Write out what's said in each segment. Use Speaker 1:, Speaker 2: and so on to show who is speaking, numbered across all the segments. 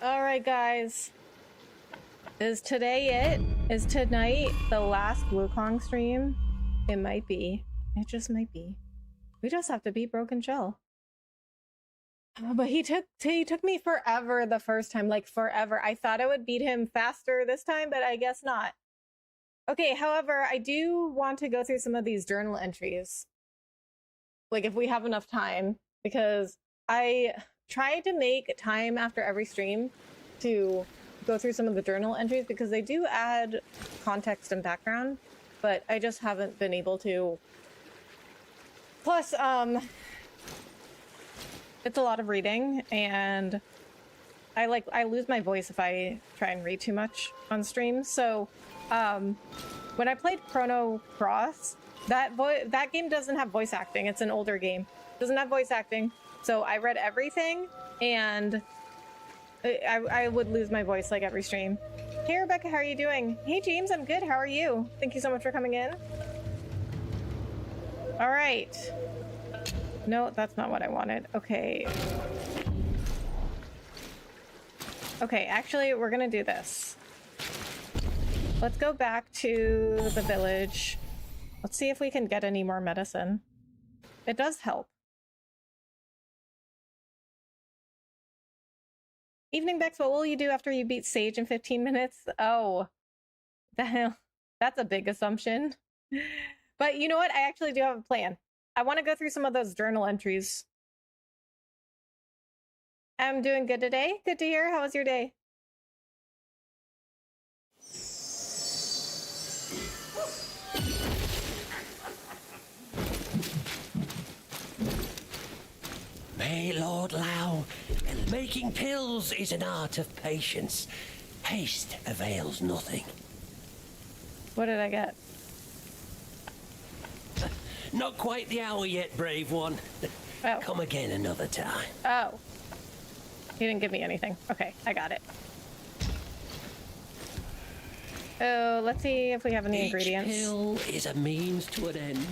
Speaker 1: All right, guys. Is today it? Is tonight the last Wukong stream? It might be. It just might be. We just have to beat Broken Shell. But he took me forever the first time, like forever. I thought I would beat him faster this time, but I guess not. Okay, however, I do want to go through some of these journal entries. Like if we have enough time, because I try to make time after every stream to go through some of the journal entries because they do add context and background, but I just haven't been able to. Plus, it's a lot of reading, and I lose my voice if I try and read too much on stream. So, when I played Chrono Cross, that game doesn't have voice acting. It's an older game. It doesn't have voice acting. So I read everything, and I would lose my voice like every stream. Hey Rebecca, how are you doing? Hey James, I'm good. How are you? Thank you so much for coming in. All right. No, that's not what I wanted. Okay. Okay, actually, we're gonna do this. Let's go back to the village. Let's see if we can get any more medicine. It does help. Evening, Bex, what will you do after you beat Sage in 15 minutes? Oh, the hell, that's a big assumption. But you know what? I actually do have a plan. I want to go through some of those journal entries. I'm doing good today. Good to hear. How was your day?
Speaker 2: May Lord Lao, making pills is an art of patience. Haste avails nothing.
Speaker 1: What did I get?
Speaker 2: Not quite the hour yet, brave one.
Speaker 1: Oh.
Speaker 2: Come again another time.
Speaker 1: Oh. You didn't give me anything. Okay, I got it. Oh, let's see if we have any ingredients.
Speaker 2: Each pill is a means to an end.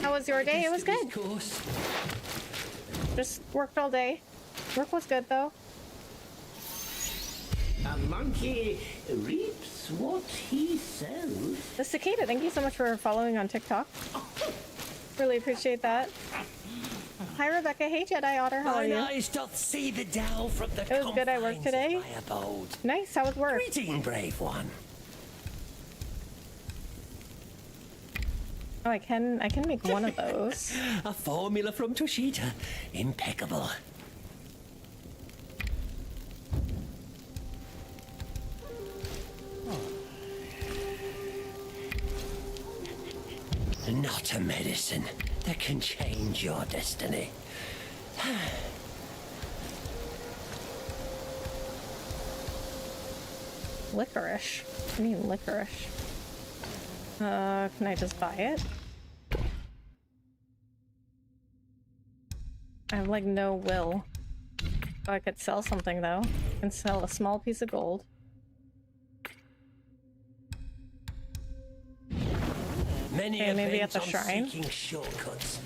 Speaker 1: How was your day? It was good.
Speaker 2: Course.
Speaker 1: Just worked all day. Work was good, though.
Speaker 3: A monkey reaps what he sows.
Speaker 1: The cicada, thank you so much for following on TikTok. Really appreciate that. Hi, Rebecca. Hey, Jedi Otter. How are you?
Speaker 2: My eyes doth see the Tao from the
Speaker 1: It was good. I worked today.
Speaker 2: my abode.
Speaker 1: Nice. How was work?
Speaker 2: Greeting, brave one.
Speaker 1: Oh, I can make one of those.
Speaker 2: A formula from Toshita. Impeccable. Not a medicine that can change your destiny.
Speaker 1: Licorice. I mean licorice. Can I just buy it? I have like no will. Oh, I could sell something though. I can sell a small piece of gold.
Speaker 2: Many
Speaker 1: Okay, maybe at
Speaker 2: events
Speaker 1: the
Speaker 2: on
Speaker 1: shrine.
Speaker 2: seeking shortcuts.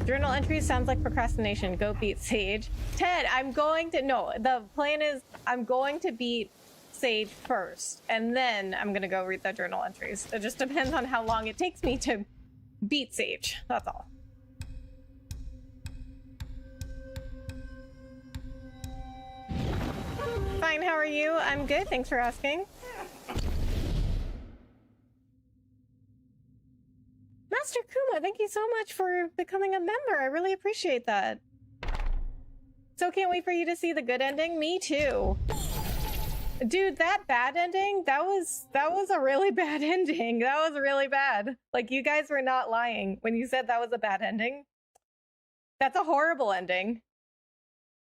Speaker 1: Journal entries sounds like procrastination. Go beat Sage. Ted, no, the plan is I'm going to beat Sage first, and then I'm gonna go read the journal entries. It just depends on how long it takes me to beat Sage. That's all. Fine, how are you? I'm good, thanks for asking. Master Kuma, thank you so much for becoming a member. I really appreciate that. So can't wait for you to see the good ending. Me too. Dude, that bad ending, that was a really bad ending. That was really bad. Like, you guys were not lying when you said that was a bad ending. That's a horrible ending.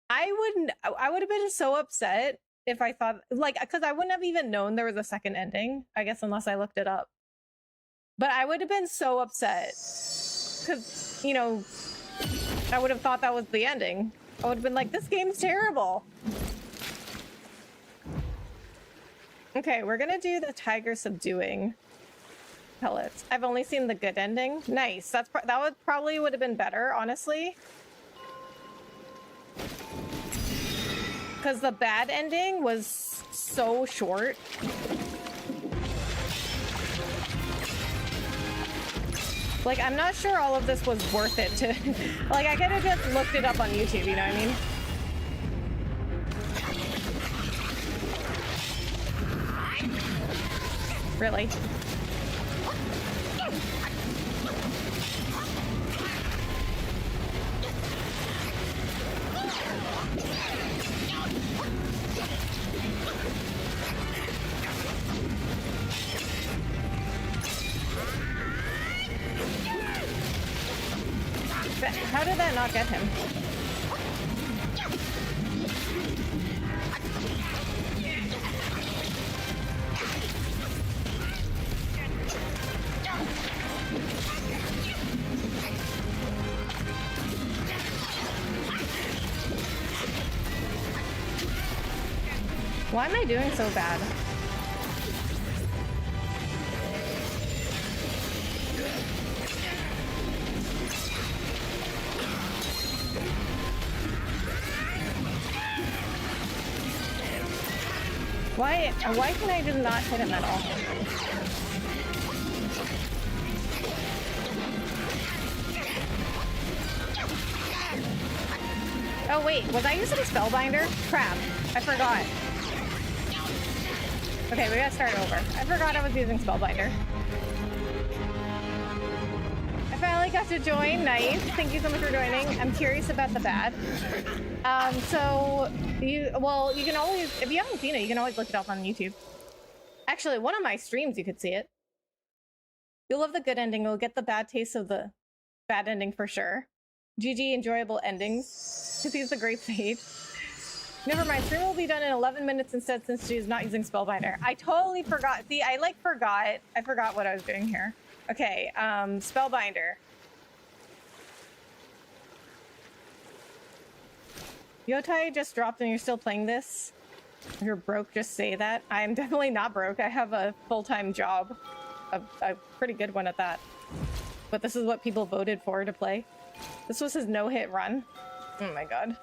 Speaker 1: I would have been so upset if I thought, like, because I wouldn't have even known there was a second ending, I guess, unless I looked it up. But I would have been so upset because, you know, I would have thought that was the ending. I would have been like, this game's terrible. Okay, we're gonna do the tiger subduing. pellets. I've only seen the good ending. Nice. That would probably would have been better, honestly. Because the bad ending was so short. Like, I'm not sure all of this was worth it to... Like, I could have just looked it up on YouTube, you know what I mean? Really? How did that not get him? Why am I doing so bad? Why can I just not hit him at all? Oh wait, was I using Spellbinder? Crap, I forgot. Okay, we gotta start over. I forgot I was using Spellbinder. I finally got to join. Nice. Thank you so much for joining. I'm curious about the bad. So you can always, if you haven't seen it, you can always look it up on YouTube. Actually, one of my streams, you could see it. You'll love the good ending. You'll get the bad taste of the bad ending for sure. GG, enjoyable endings. To use the great fate. Never mind, stream will be done in 11 minutes instead since she's not using Spellbinder. I totally forgot. See, I forgot what I was doing here. Okay, Spellbinder. Yotai just dropped and you're still playing this? If you're broke, just say that. I'm definitely not broke. I have a full-time job. A pretty good one at that. But this is what people voted for to play. This was his no-hit run. Oh my god.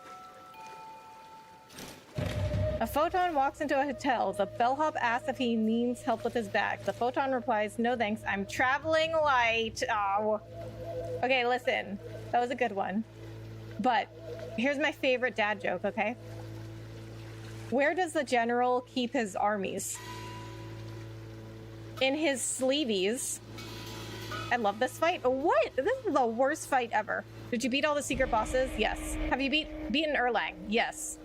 Speaker 1: A photon walks into a hotel. The bellhop asks if he needs help with his bag. The photon replies, no thanks, I'm traveling light. Oh. Okay, listen. That was a good one. But here's my favorite dad joke, okay? Where does the general keep his armies? In his sleeveys. I love this fight. What? This is the worst fight ever. Did you beat all the secret bosses? Yes. Have you beaten Erlang? Yes.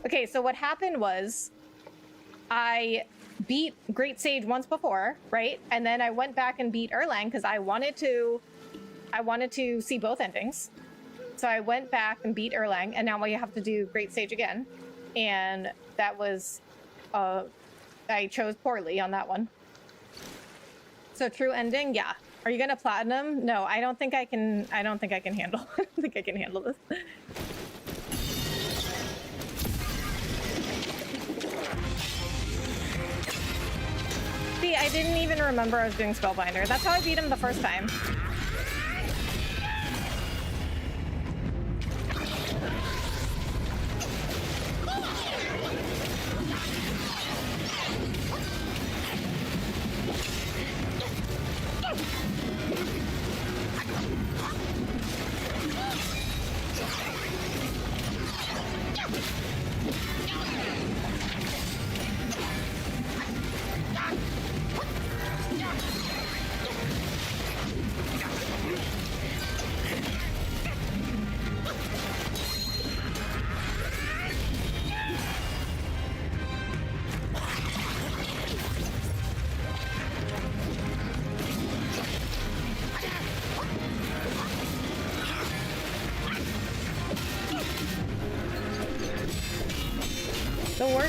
Speaker 1: Okay, so what happened was I beat Great Sage once before, right? And then I went back and beat Erlang because I wanted to see both endings. So I went back and beat Erlang, and now we have to do Great Sage again. And that was I chose poorly on that one. So true ending, yeah. Are you gonna platinum? No, I don't think I can handle I don't think I can handle this. See, I didn't even remember I was doing Spellbinder. That's how I beat him the first time.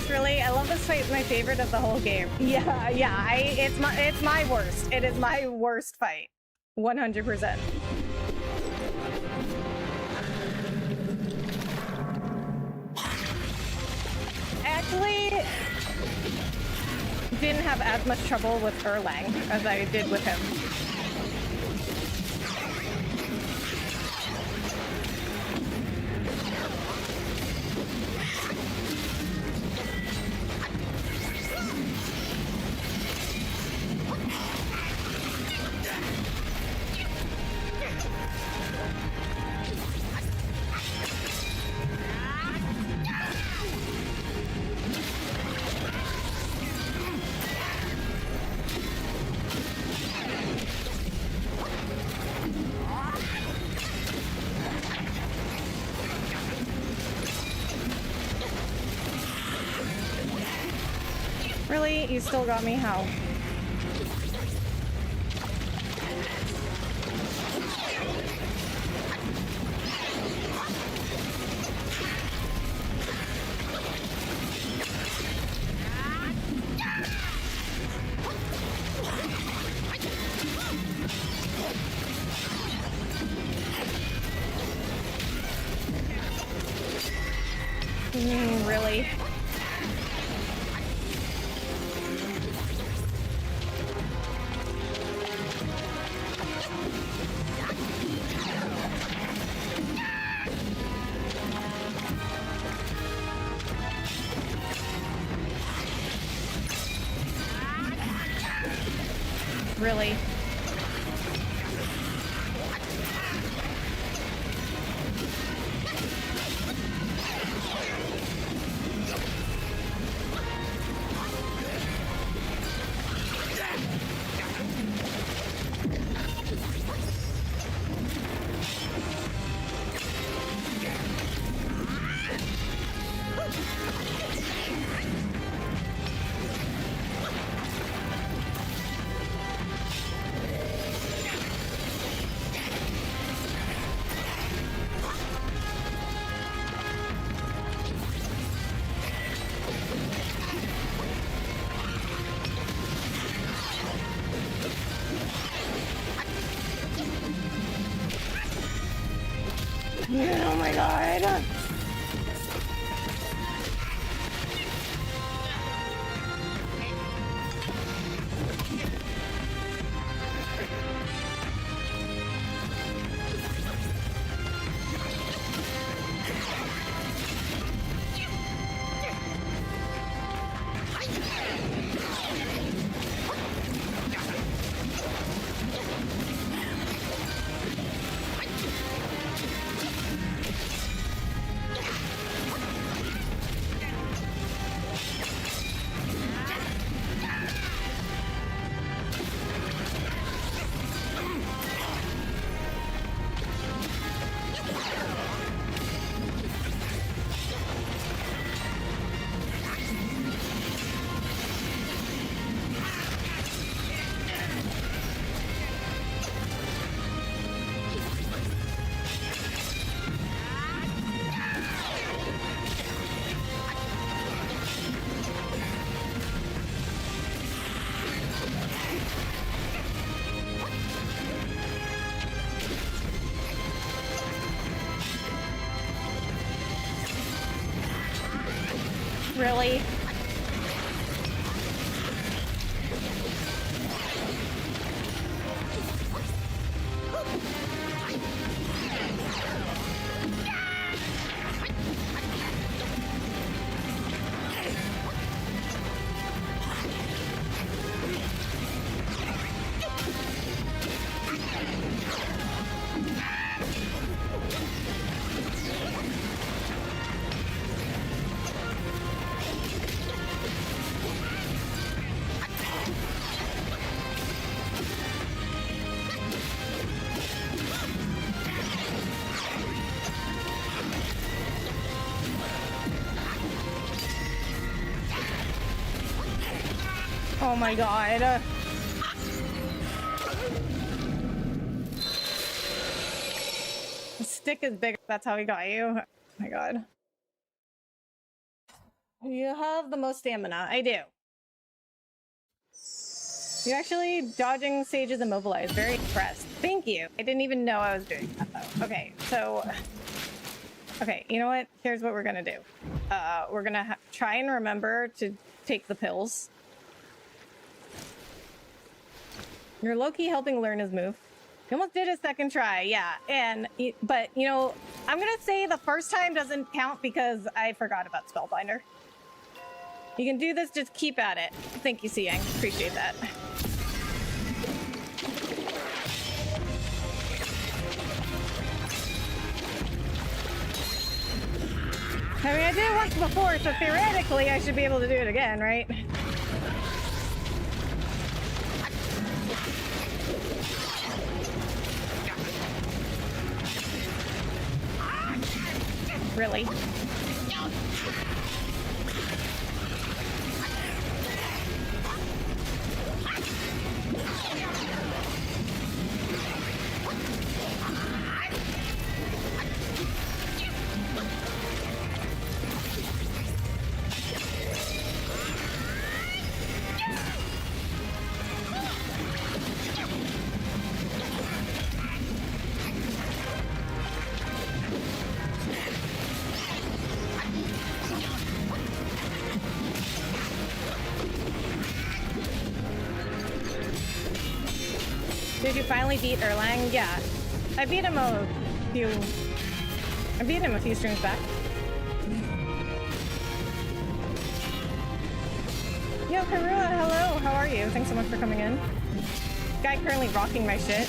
Speaker 1: Really, I love this fight. It's my favorite of the whole game. Yeah, it's my worst. It is my worst fight. 100%. Actually, didn't have as much trouble with Erlang as I did with him. Really? You still got me? How? Really? Really? Oh my god. Really? Oh my god. The stick is bigger. That's how he got you. Oh my god. You have the most stamina. I do. You're actually dodging Sage's immobilized. Very impressed. Thank you. I didn't even know I was doing that though. Okay, so... Okay, you know what? Here's what we're gonna do. We're gonna try and remember to take the pills. You're low-key helping learn his move. He almost did his second try, yeah. But, you know, I'm gonna say the first time doesn't count because I forgot about Spellbinder. You can do this, just keep at it. Thank you, Siang. Appreciate that. I mean, I did it once before, so theoretically I should be able to do it again, right? Really? Did you finally beat Erlang? Yeah. I beat him a few streams back. Yo, Karua, hello. How are you? Thanks so much for coming in. Guy currently rocking my shit.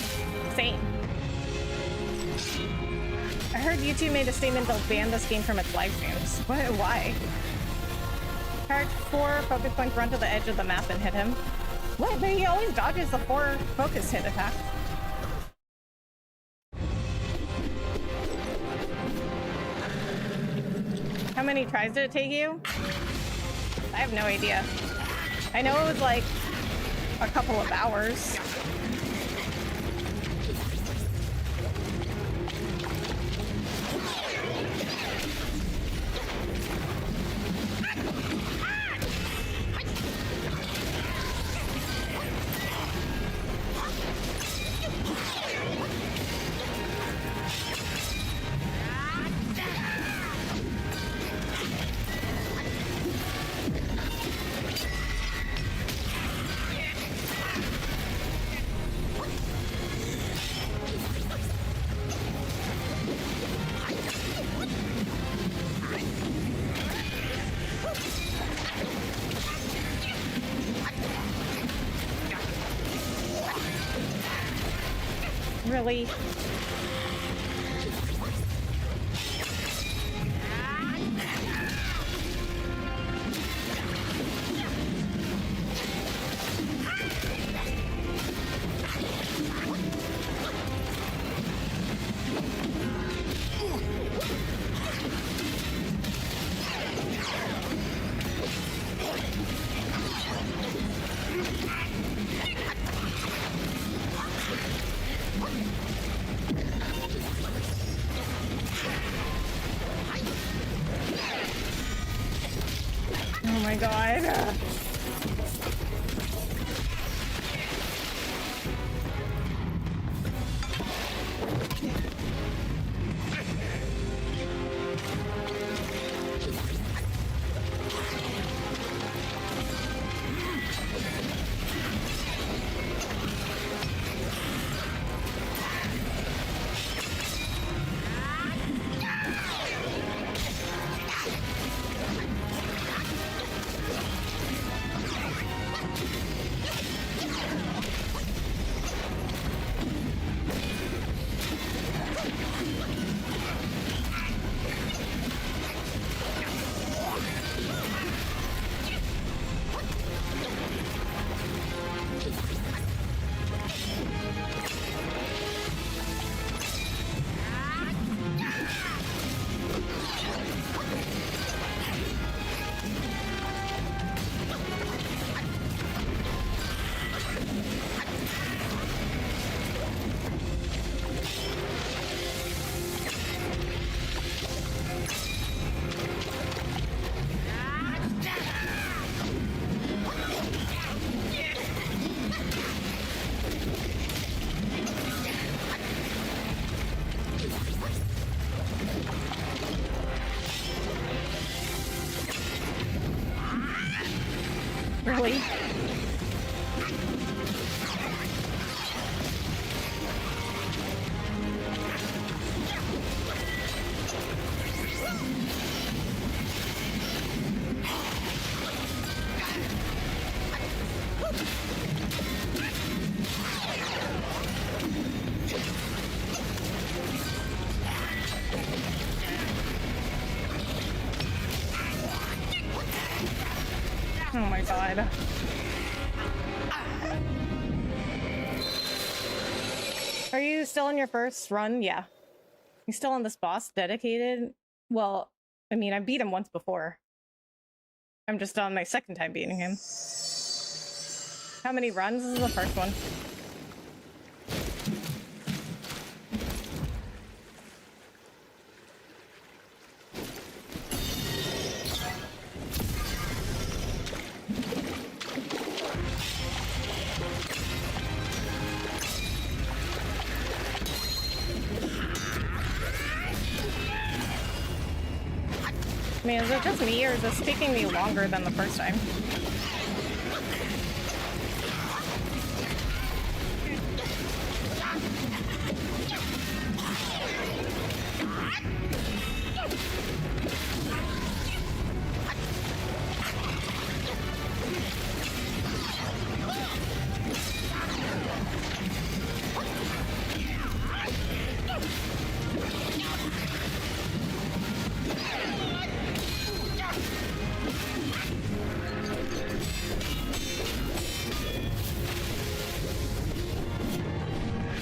Speaker 1: Same. I heard YouTube made a statement they'll ban this game from its live streams. What? Why? Charge 4 focus points, run to the edge of the map and hit him. What? But he always dodges the 4 focus hit attack. How many tries did it take you? I have no idea. I know it was like a couple of hours. Really? Oh my god. Really? god. Are you still in your first run? Yeah. You still on this boss? Dedicated? Well, I mean, I beat him once before. I'm just on my second time beating him. How many runs? This is the first one. I mean, is it just me, or is this taking me longer than the first time?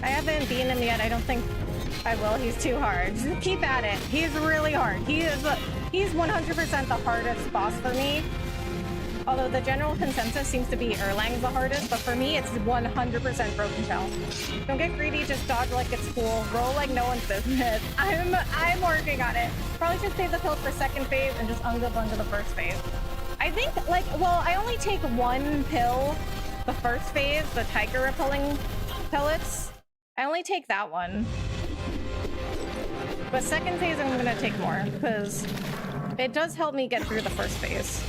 Speaker 1: I haven't beaten him yet. I don't think I will. He's too hard. Just keep at it. He's really hard. He's 100% the hardest boss for me. Although the general consensus seems to be Erlang's the hardest, but for me, it's 100% Broken Shell. Don't get greedy. Just dodge like it's cool. Roll like no one's business. I'm working on it. Probably should save the pills for second phase and just unga bunga the first phase. I think, like, well, I only take one pill the first phase, the tiger repelling pellets. I only take that one. But second phase, I'm gonna take more, because it does help me get through the first phase.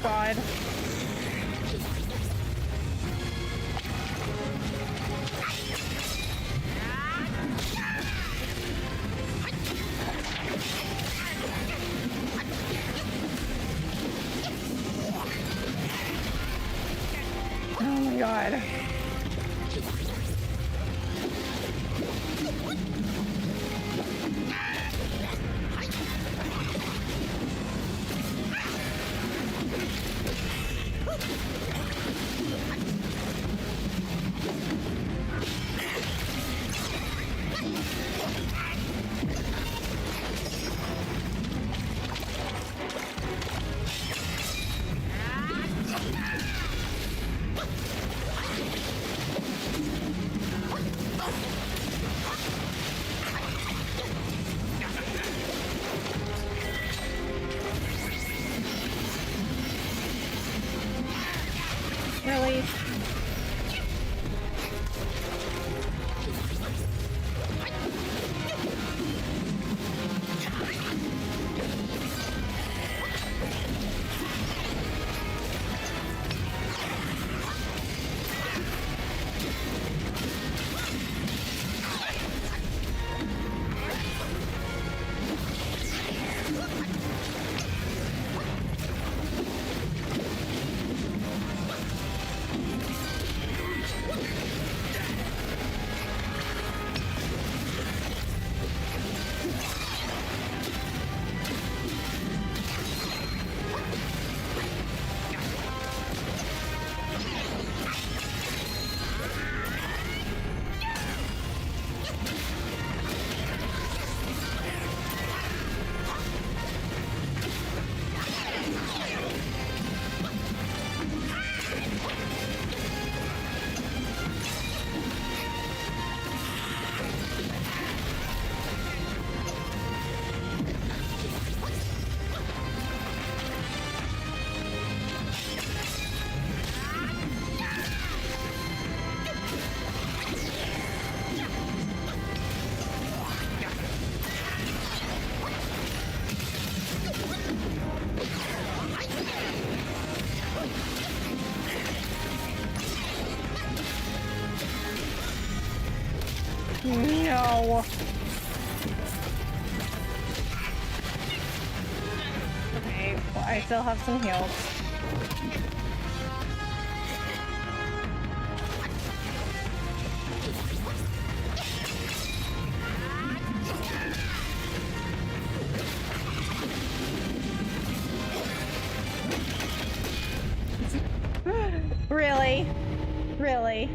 Speaker 1: God. Oh my God. No. Okay, well, I still have some heals. Really? Really?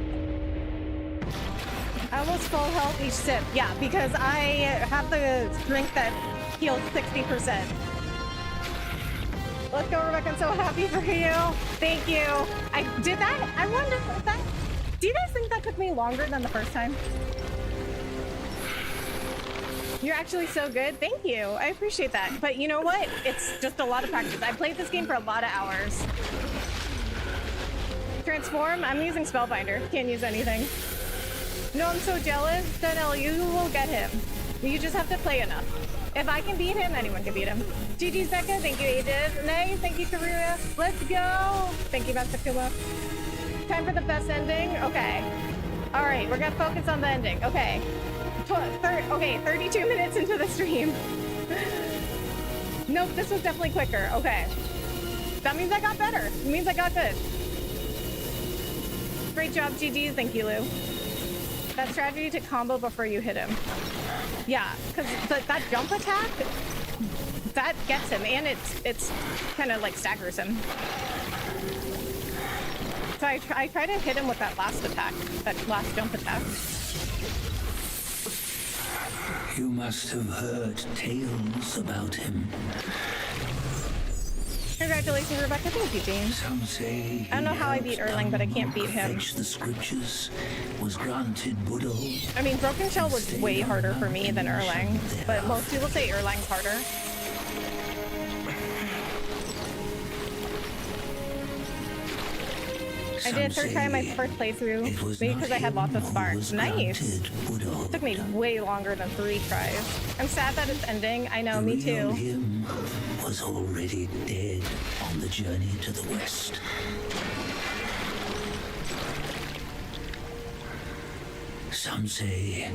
Speaker 1: I almost full health each sip. Yeah, because I have the drink that heals 60%. Let's go, Rebecca. I'm so happy for you. Thank you. I did that. I wonder if that. Do you guys think that took me longer than the first time? You're actually so good. Thank you. I appreciate that. But you know what? It's just a lot of practice. I played this game for a lot of hours. Transform? I'm using Spellbinder. Can't use anything. No, I'm so jealous. Danelle, you will get him. You just have to play enough. If I can beat him, anyone can beat him. GG's Becca. Thank you, Ages. Nay, thank you, Karira. Let's go. Thank you, Masakuma. Time for the best ending. Okay. All right, we're gonna focus on the ending. Okay. Okay, 32 minutes into the stream. Nope, this was definitely quicker. Okay. That means I got better. It means I got good. Great job, GG. Thank you, Lou. That strategy to combo before you hit him. Yeah, because that jump attack, that gets him, and it's kind of like staggers him. So I try to hit him with that last attack, that last jump attack.
Speaker 4: You must have heard tales about him.
Speaker 1: Congratulations, Rebecca. Thank you, James.
Speaker 4: Some say
Speaker 1: I don't know how I beat Erlang, but I can't beat him.
Speaker 4: The scriptures, was granted Buddha.
Speaker 1: I mean, Broken Shell was way harder for me than Erlang, but most people say Erlang's harder. I did a third try my first playthrough because I had lots of sparks. Nice. It took me way longer than 3 tries. I'm sad that it's ending. I know, me too.
Speaker 4: Him was already dead on the journey to the west. Some say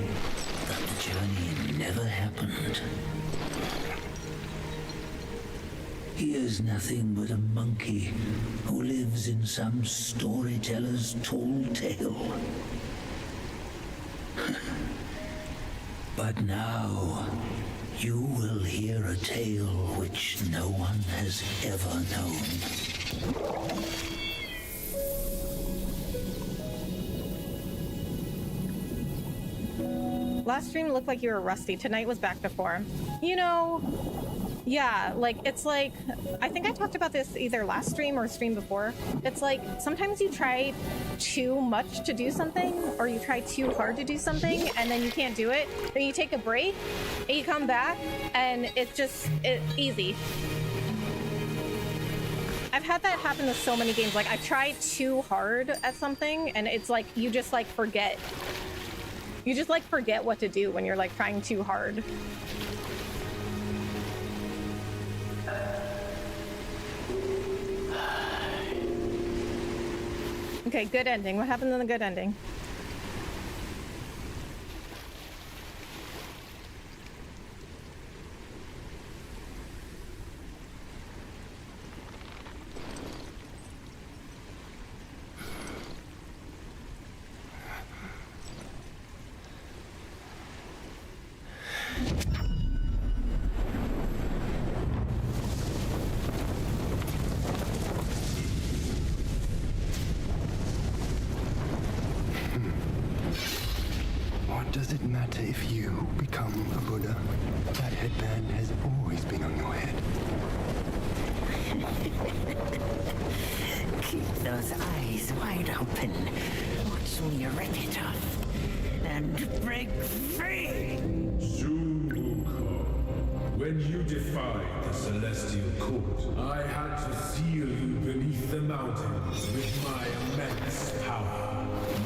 Speaker 4: that the journey never happened. He is nothing but a monkey who lives in some storyteller's tall tale. But now, you will hear a tale which no one has ever known.
Speaker 1: Last stream looked like you were rusty. Tonight was back to form. You know... Yeah, like, it's like, I think I talked about this either last stream or stream before. It's like, sometimes you try too much to do something, or you try too hard to do something, and then you can't do it. Then you take a break, and you come back, and it's easy. I've had that happen with so many games. Like, I've tried too hard at something, and it's like, you just, like, forget. You just, like, forget what to do when you're, like, trying too hard. Okay, good ending. What happened in the good ending?
Speaker 5: Does it matter if you become a Buddha? That headband has always been on your head.
Speaker 6: Keep those eyes wide open. Watch me rip it off and break free.
Speaker 7: Soon, Wukong, when you defied the Celestial Court, I had to seal you beneath the mountains with my immense power.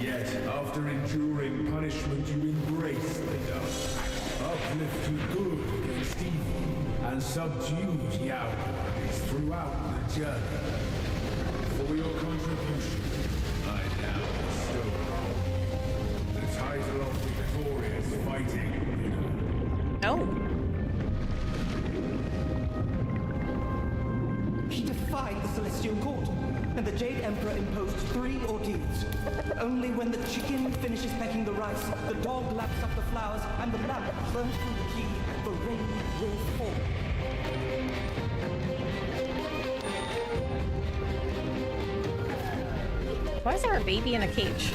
Speaker 7: Yet, after enduring punishment, you embraced the dark, uplifted good against evil, and subdued Yaoguais throughout the journey. For your contribution, I now bestow upon you the title of Victorious
Speaker 8: and the Jade Emperor imposed 3 ordeals. Only when the chicken finishes pecking the rice, the dog laps up the flowers, and the lamp burns through the key, the rain will fall.
Speaker 1: Why is there a baby in a cage?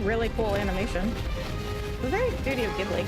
Speaker 1: Really cool animation. It's very Studio Ghibli.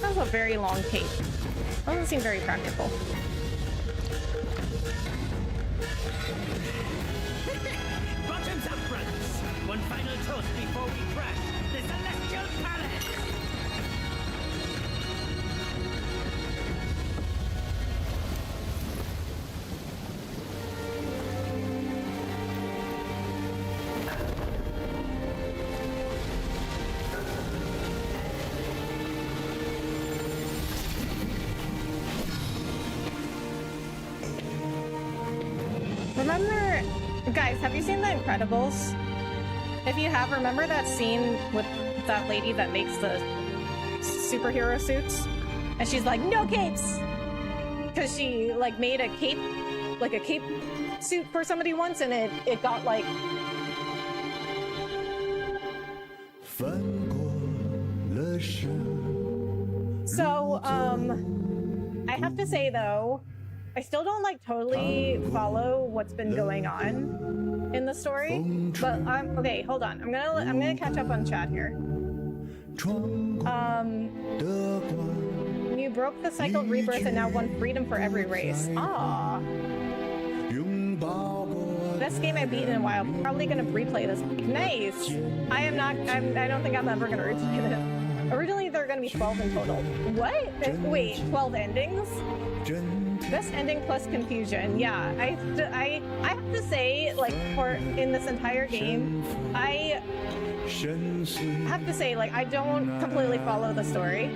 Speaker 1: That's a very long cape. Doesn't seem very practical.
Speaker 2: Bottoms up, brothers. One final toast before we crash the Celestial Palace.
Speaker 1: Remember, guys, have you seen The Incredibles? If you have, remember that scene with that lady that makes the superhero suits? And she's like, no capes! Because she, like, made a cape, like a cape suit for somebody once, and it got, like... So, I have to say, though, I still don't like totally follow what's been going on in the story, but okay, hold on. I'm gonna catch up on chat here. You broke the cycle of rebirth and now won freedom for every race. Ah. Best game I've beaten in a while. Probably gonna replay this. Nice. I don't think I'm ever gonna replay this. Originally there are gonna be 12 in total. What? Wait, 12 endings? Best ending plus confusion. Yeah, I have to say, like, in this entire game, I have to say, like, I don't completely follow the story.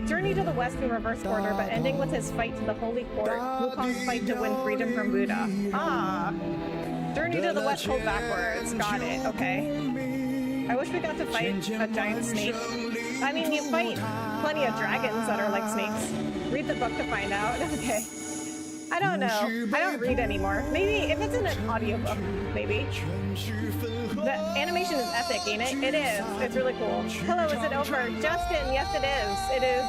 Speaker 1: Journey to the West in reverse order, but ending with his fight to the Holy Court, Wukong's fight to win freedom from Buddha. Ah. Journey to the West hold backwards. Got it. Okay. I wish we got to fight a giant snake. I mean, you fight plenty of dragons that are like snakes. Read the book to find out. Okay. I don't know. I don't read anymore. Maybe if it's in an audiobook, maybe. The animation is epic, ain't it? It is. It's really cool. Hello, is it over? Justin, yes it is. It is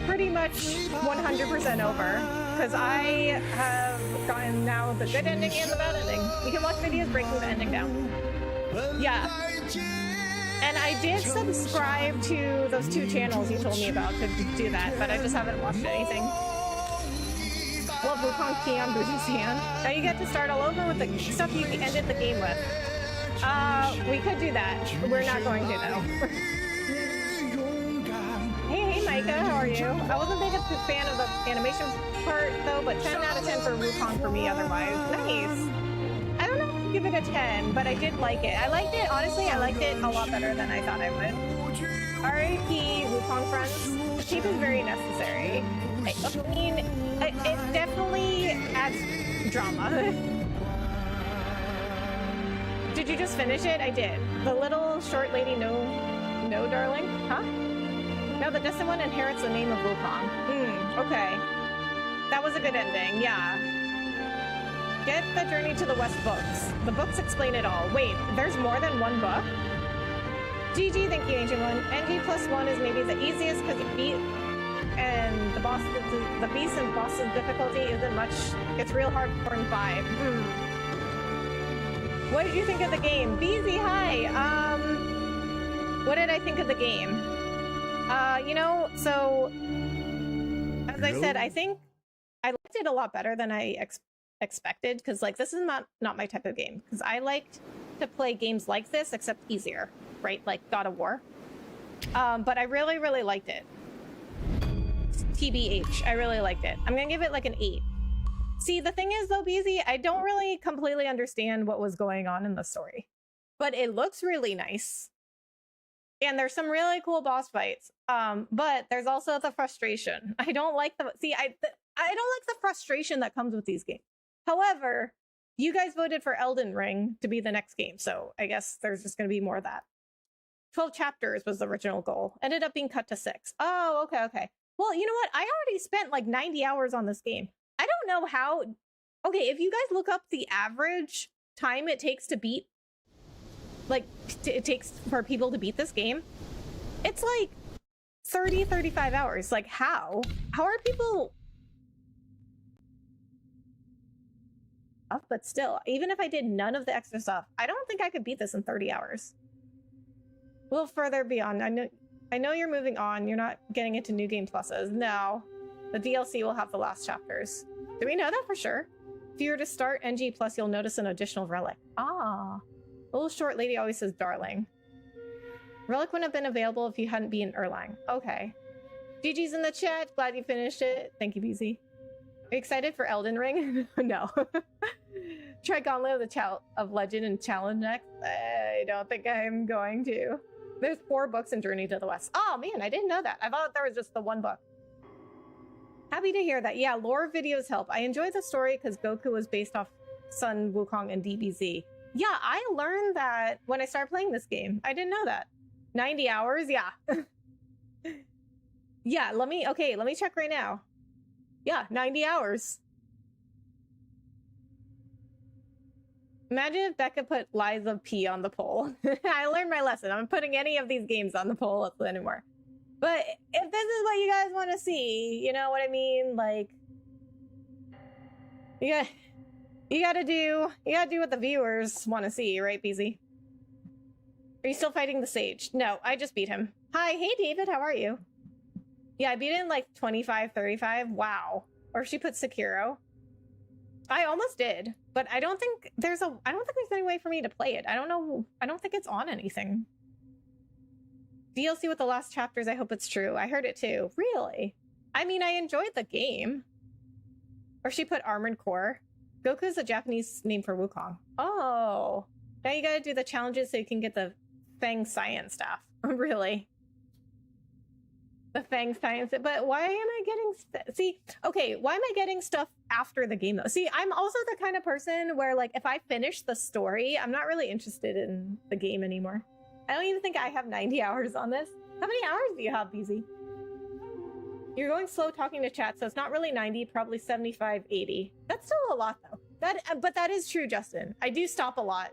Speaker 1: pretty much 100% over. Because I have gotten now the good ending and the bad ending. You can watch videos breaking the ending down. Yeah. And I did subscribe to those 2 channels you told me about to do that, but I just haven't watched anything. Love Wukong key on Buji's hand. Now you get to start all over with the stuff you ended the game with. We could do that. We're not going to, though. Hey, Micah, how are you? I wasn't a big fan of the animation part, though, but 10 out of 10 for Wukong for me otherwise. Nice. I don't know if I'd give it a 10, but I did like it. I liked it, honestly, I liked it a lot better than I thought I would. R.I.P. Wukong friends. The tape is very necessary. I mean, it definitely adds drama. Did you just finish it? I did. The little short lady, no, darling? Huh? No, the distant one inherits the name of Wukong. Okay. That was a good ending, yeah. Get the Journey to the West books. The books explain it all. Wait, there's more than one book? GG, thank you, Ancient One. NG+1 is maybe the easiest because you beat, and the beast and boss's difficulty isn't much. It's real hardcore in 5. What did you think of the game? BZ, hi! What did I think of the game? You know, so, as I said, I think I liked it a lot better than I expected, because, like, this is not my type of game, because I liked to play games like this, except easier, right? Like God of War. But I really, really liked it. TBH, I really liked it. I'm gonna give it like an 8. See, the thing is though, BZ, I don't really completely understand what was going on in the story, but it looks really nice. And there's some really cool boss fights. But there's also the frustration. I don't like I don't like the frustration that comes with these games. However, you guys voted for Elden Ring to be the next game, so I guess there's just going to be more of that. 12 chapters was the original goal. Ended up being cut to 6. Oh, okay. Well, you know what? I already spent like 90 hours on this game. I don't know how... Okay, if you guys look up the average time it takes to beat... Like, it takes for people to beat this game, it's like 30, 35 hours. Like, how? How are people... But still, even if I did none of the extra stuff, I don't think I could beat this in 30 hours. A little further beyond. I know you're moving on. You're not getting into New Game Pluses. No. The DLC will have the last chapters. Do we know that for sure? If you were to start NG Plus, you'll notice an additional relic. Ah. The little short lady always says darling. Relic wouldn't have been available if you hadn't been Erlang. Okay. GG's in the chat. Glad you finished it. Thank you, BZ. Are you excited for Elden Ring? No. Try Gauntlet of Legend and Challenge next. I don't think I'm going to. There's 4 books in Journey to the West. Oh man, I didn't know that. I thought there was just the 1 book. Happy to hear that. Yeah, lore videos help. I enjoy the story because Goku was based off Sun Wukong and DBZ. Yeah, I learned that when I started playing this game. I didn't know that. 90 hours? Yeah. Yeah, let me check right now. Yeah, 90 hours. Imagine if Becca put Liza P on the poll. I learned my lesson. I'm not putting any of these games on the poll anymore. But if this is what you guys want to see, you know what I mean? Like, you gotta do what the viewers want to see, right, BZ? Are you still fighting the Sage? No, I just beat him. Hi, hey David, how are you? Yeah, I beat it in like 25, 35. Wow. Or she put Sekiro. I almost did, but I don't think there's any way for me to play it. I don't know. I don't think it's on anything. DLC with the last chapters, I hope it's true. I heard it too. Really? I mean, I enjoyed the game. Or she put Armored Core. Goku's a Japanese name for Wukong. Oh. Now you gotta do the challenges so you can get the Fang Science stuff. Really? The Fang Science, but why am I getting why am I getting stuff after the game though? See, I'm also the kind of person where like if I finish the story, I'm not really interested in the game anymore. I don't even think I have 90 hours on this. How many hours do you have, BZ? You're going slow talking to chat, so it's not really 90, probably 75, 80. That's still a lot though. But that is true, Justin. I do stop a lot.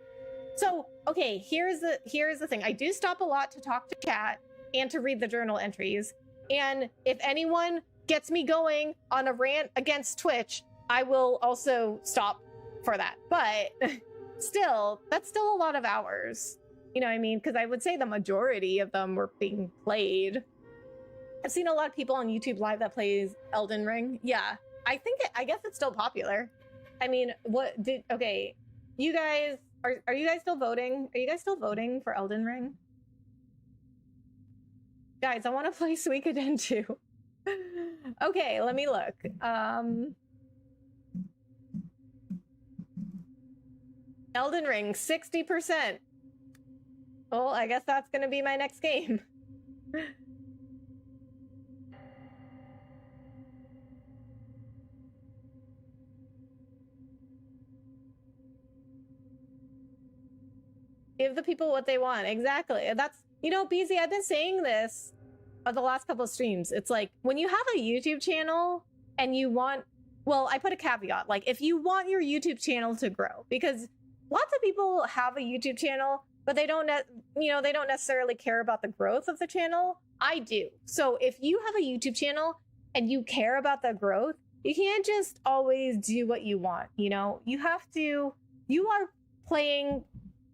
Speaker 1: So, okay, here's the thing. I do stop a lot to talk to chat and to read the journal entries. And if anyone gets me going on a rant against Twitch, I will also stop for that. But still, that's still a lot of hours. You know what I mean? Because I would say the majority of them were being played. I've seen a lot of people on YouTube Live that plays Elden Ring. Yeah, I guess it's still popular. I mean, okay, you guys, are you guys still voting? Are you guys still voting for Elden Ring? Guys, I want to play Suikoden too. Okay, let me look. Elden Ring, 60%. Well, I guess that's gonna be my next game. Give the people what they want. Exactly. That's, you know, BZ, I've been saying this the last couple of streams. It's like, when you have a YouTube channel and you want, well, I put a caveat, like if you want your YouTube channel to grow, because lots of people have a YouTube channel, but they don't, they don't necessarily care about the growth of the channel. I do. So if you have a YouTube channel and you care about the growth, you can't just always do what you want. You know, you are playing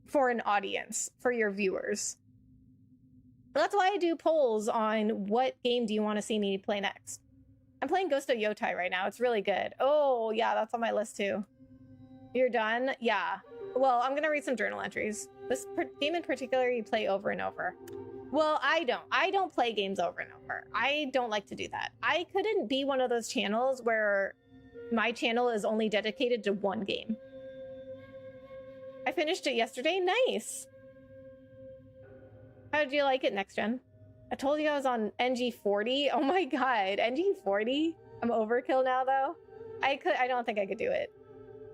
Speaker 1: for an audience, for your viewers. That's why I do polls on what game do you want to see me play next. I'm playing Ghost of Yotai right now. It's really good. Oh, yeah, that's on my list too. You're done? Yeah. Well, I'm going to read some journal entries. This game in particular, you play over and over. Well, I don't play games over and over. I don't like to do that. I couldn't be one of those channels where my channel is only dedicated to one game. I finished it yesterday. Nice. How did you like it, Next Gen? I told you I was on NG40. Oh my god, NG40? I'm overkill now, though. I don't think I could do it.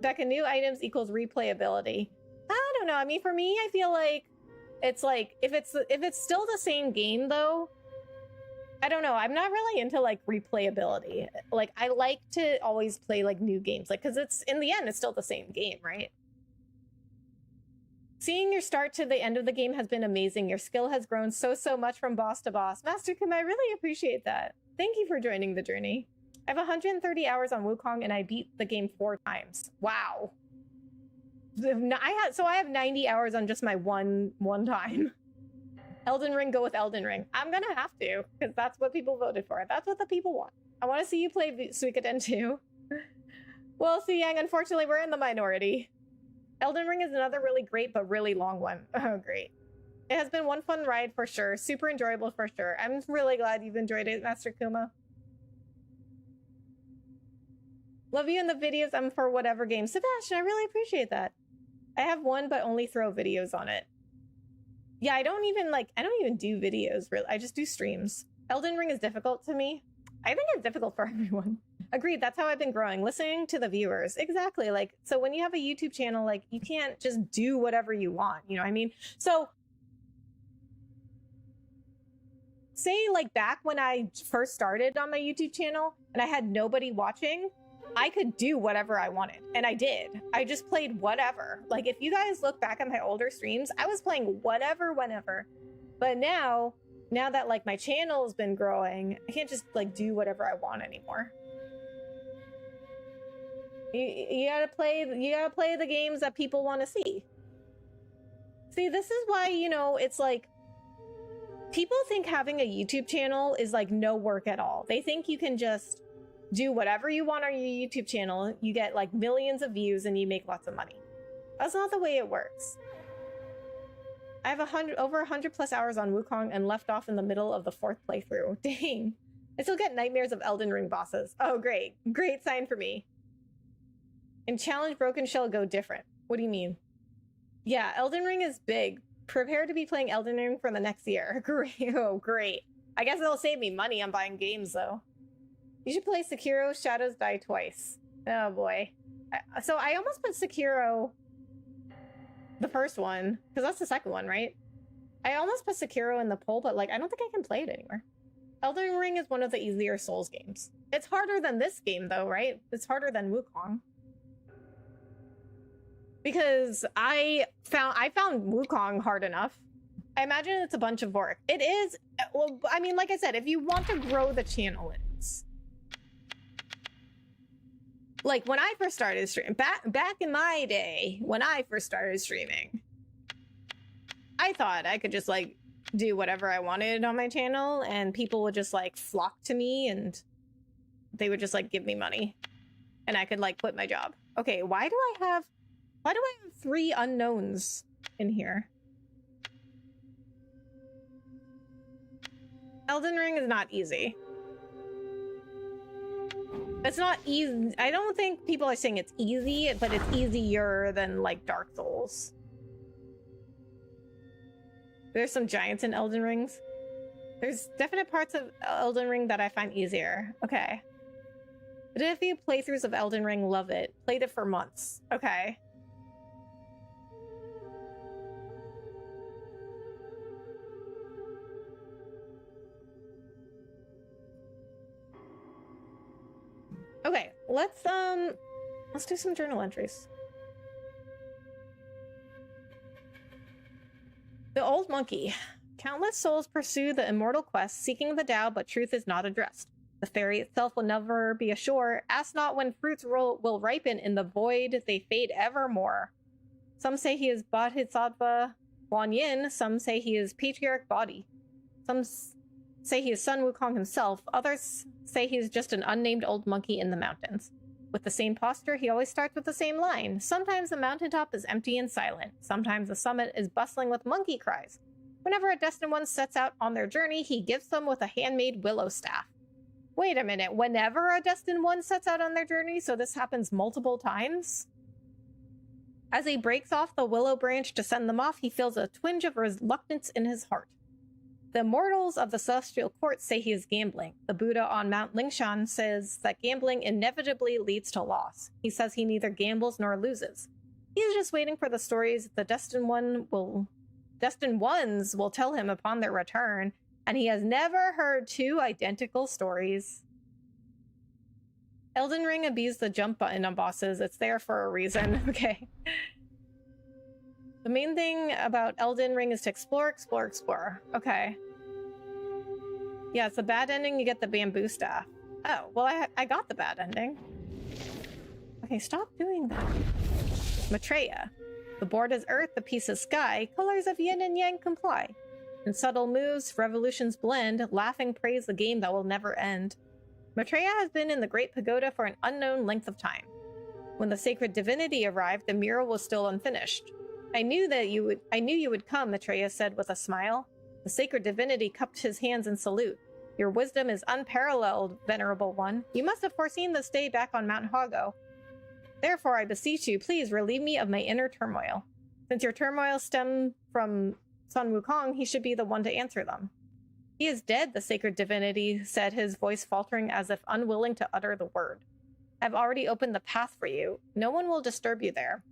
Speaker 1: Becca, new items equals replayability. I don't know. I mean, for me, I feel like it's like if it's still the same game, though. I don't know. I'm not really into like replayability. Like, I like to always play like new games, like because it's in the end, it's still the same game, right? Seeing your start to the end of the game has been amazing. Your skill has grown so much from boss to boss. Master Kim, I really appreciate that. Thank you for joining the journey. I have 130 hours on Wukong and I beat the game 4 times. Wow. I have 90 hours on just my one time. Elden Ring, go with Elden Ring. I'm gonna have to, because that's what people voted for. That's what the people want. I want to see you play Suikoden too. Well, Su Yang, unfortunately, we're in the minority. Elden Ring is another really great but really long one. Oh, great. It has been one fun ride for sure. Super enjoyable for sure. I'm really glad you've enjoyed it, Master Kuma. Love you in the videos. I'm for whatever game. Sebastian, I really appreciate that. I have one, but only throw videos on it. Yeah, I don't even do videos, really. I just do streams. Elden Ring is difficult to me. I think it's difficult for everyone. Agreed, that's how I've been growing, listening to the viewers. Exactly, like, so when you have a YouTube channel, like, you can't just do whatever you want, you know what I mean? So, say, like, back when I first started on my YouTube channel, and I had nobody watching, I could do whatever I wanted, and I did. I just played whatever. Like, if you guys look back at my older streams, I was playing whatever, whenever. But now that, like, my channel's been growing, I can't just, like, do whatever I want anymore. You gotta play the games that people want to see. See, this is why, you know, it's like, people think having a YouTube channel is like no work at all. They think you can just do whatever you want on your YouTube channel, you get like millions of views and you make lots of money. That's not the way it works. I have over 100 plus hours on Wukong and left off in the middle of the 4th playthrough. Dang. I still get nightmares of Elden Ring bosses. Oh, great. Great sign for me. In Challenge, Broken Shell go different. What do you mean? Yeah, Elden Ring is big. Prepare to be playing Elden Ring for the next year. Great. Oh, great. I guess it'll save me money on buying games, though. You should play Sekiro Shadows Die Twice. Oh, boy. So I almost put Sekiro, the first one, because that's the second one, right? I almost put Sekiro in the poll, but, like, I don't think I can play it anymore. Elden Ring is one of the easier Souls games. It's harder than this game, though, right? It's harder than Wukong. Because I found Wukong hard enough. I imagine it's a bunch of work. It is, well, I mean, like I said, if you want to grow the channel, it is. Like when I first started streaming, back in my day, when I first started streaming, I thought I could just like do whatever I wanted on my channel and people would just like flock to me and they would just like give me money and I could like quit my job. Okay, why do I have 3 unknowns in here? Elden Ring is not easy. It's not easy. I don't think people are saying it's easy, but it's easier than like Dark Souls. There's some giants in Elden Rings. There's definite parts of Elden Ring that I find easier. Okay. I did a few playthroughs of Elden Ring, love it. Played it for months. Okay. Okay, let's do some journal entries. The Old Monkey. Countless souls pursue the immortal quest, seeking the Tao, but truth is not addressed. The fairy itself will never be ashore. Ask not when fruits will ripen in the void, they fade evermore. Some say he is Bodhisattva Guan Yin, some say he is Patriarch Body. Some say he is Sun Wukong himself, others say he is just an unnamed old monkey in the mountains. With the same posture, he always starts with the same line. Sometimes the mountaintop is empty and silent. Sometimes the summit is bustling with monkey cries. Whenever a destined one sets out on their journey, he gives them with a handmade willow staff. Wait a minute, whenever a destined one sets out on their journey, so this happens multiple times? As he breaks off the willow branch to send them off, he feels a twinge of reluctance in his heart. The mortals of the celestial court say he is gambling. The Buddha on Mount Lingshan says that gambling inevitably leads to loss. He says he neither gambles nor loses. He is just waiting for the stories the destined ones will tell him upon their return, and he has never heard 2 identical stories. Elden Ring abused the jump button on bosses. It's there for a reason. Okay. The main thing about Elden Ring is to explore, explore, explore. Okay. Yeah, it's a bad ending, you get the bamboo staff. Oh, well, I got the bad ending. Okay, stop doing that. Maitreya. The board is earth, the piece is sky. Colors of yin and yang comply. In subtle moves, revolutions blend. Laughing praise the game that will never end. Maitreya has been in the Great Pagoda for an unknown length of time. When the sacred divinity arrived, the mural was still unfinished. I knew you would come, Maitreya said with a smile. The sacred divinity cupped his hands in salute. Your wisdom is unparalleled, venerable one. You must have foreseen this day back on Mount Hago. Therefore, I beseech you, please relieve me of my inner turmoil. Since your turmoil stem from Sun Wukong, he should be the one to answer them. He is dead, the sacred divinity said, his voice faltering as if unwilling to utter the word. I've already opened the path for you. No one will disturb you there.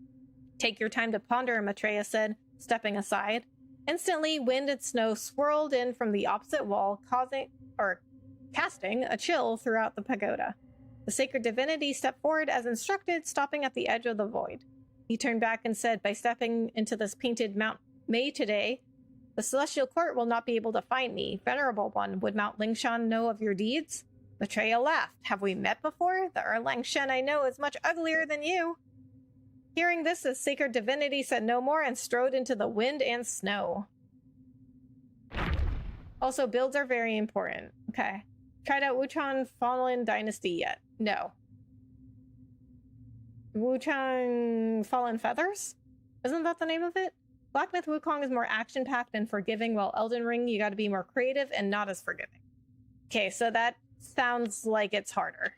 Speaker 1: Take your time to ponder, Maitreya said, stepping aside. Instantly, wind and snow swirled in from the opposite wall, casting a chill throughout the pagoda. The sacred divinity stepped forward as instructed, stopping at the edge of the void. He turned back and said, by stepping into this painted Mount May today, the celestial court will not be able to find me. Venerable one, would Mount Lingshan know of your deeds? Maitreya laughed. Have we met before? The Erlang Shen I know is much uglier than you. Hearing this, the sacred divinity said no more and strode into the wind and snow. Also, builds are very important. Okay. Tried out Wuchang Fallen Dynasty yet? No. Wuchang Fallen Feathers? Isn't that the name of it? Black Myth Wukong is more action-packed and forgiving, while Elden Ring, you gotta be more creative and not as forgiving. Okay, so that sounds like it's harder.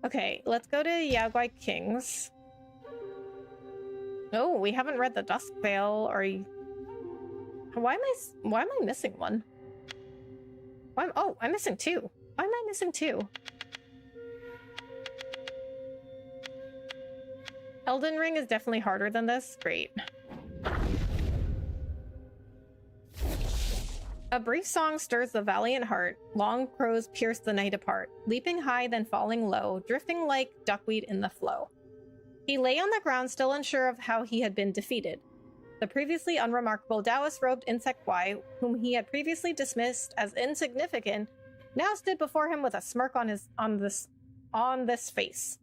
Speaker 1: Okay, let's go to Yaoguai Kings. Oh, we haven't read the Dusk Veil, or... Why am I missing one? Oh, I'm missing 2. Why am I missing 2? Elden Ring is definitely harder than this. Great. A brief song stirs the valiant heart. Long crows pierce the night apart, leaping high then falling low, drifting like duckweed in the flow. He lay on the ground, still unsure of how he had been defeated. The previously unremarkable Taoist-robed insect Y, whom he had previously dismissed as insignificant, now stood before him with a smirk on on this face.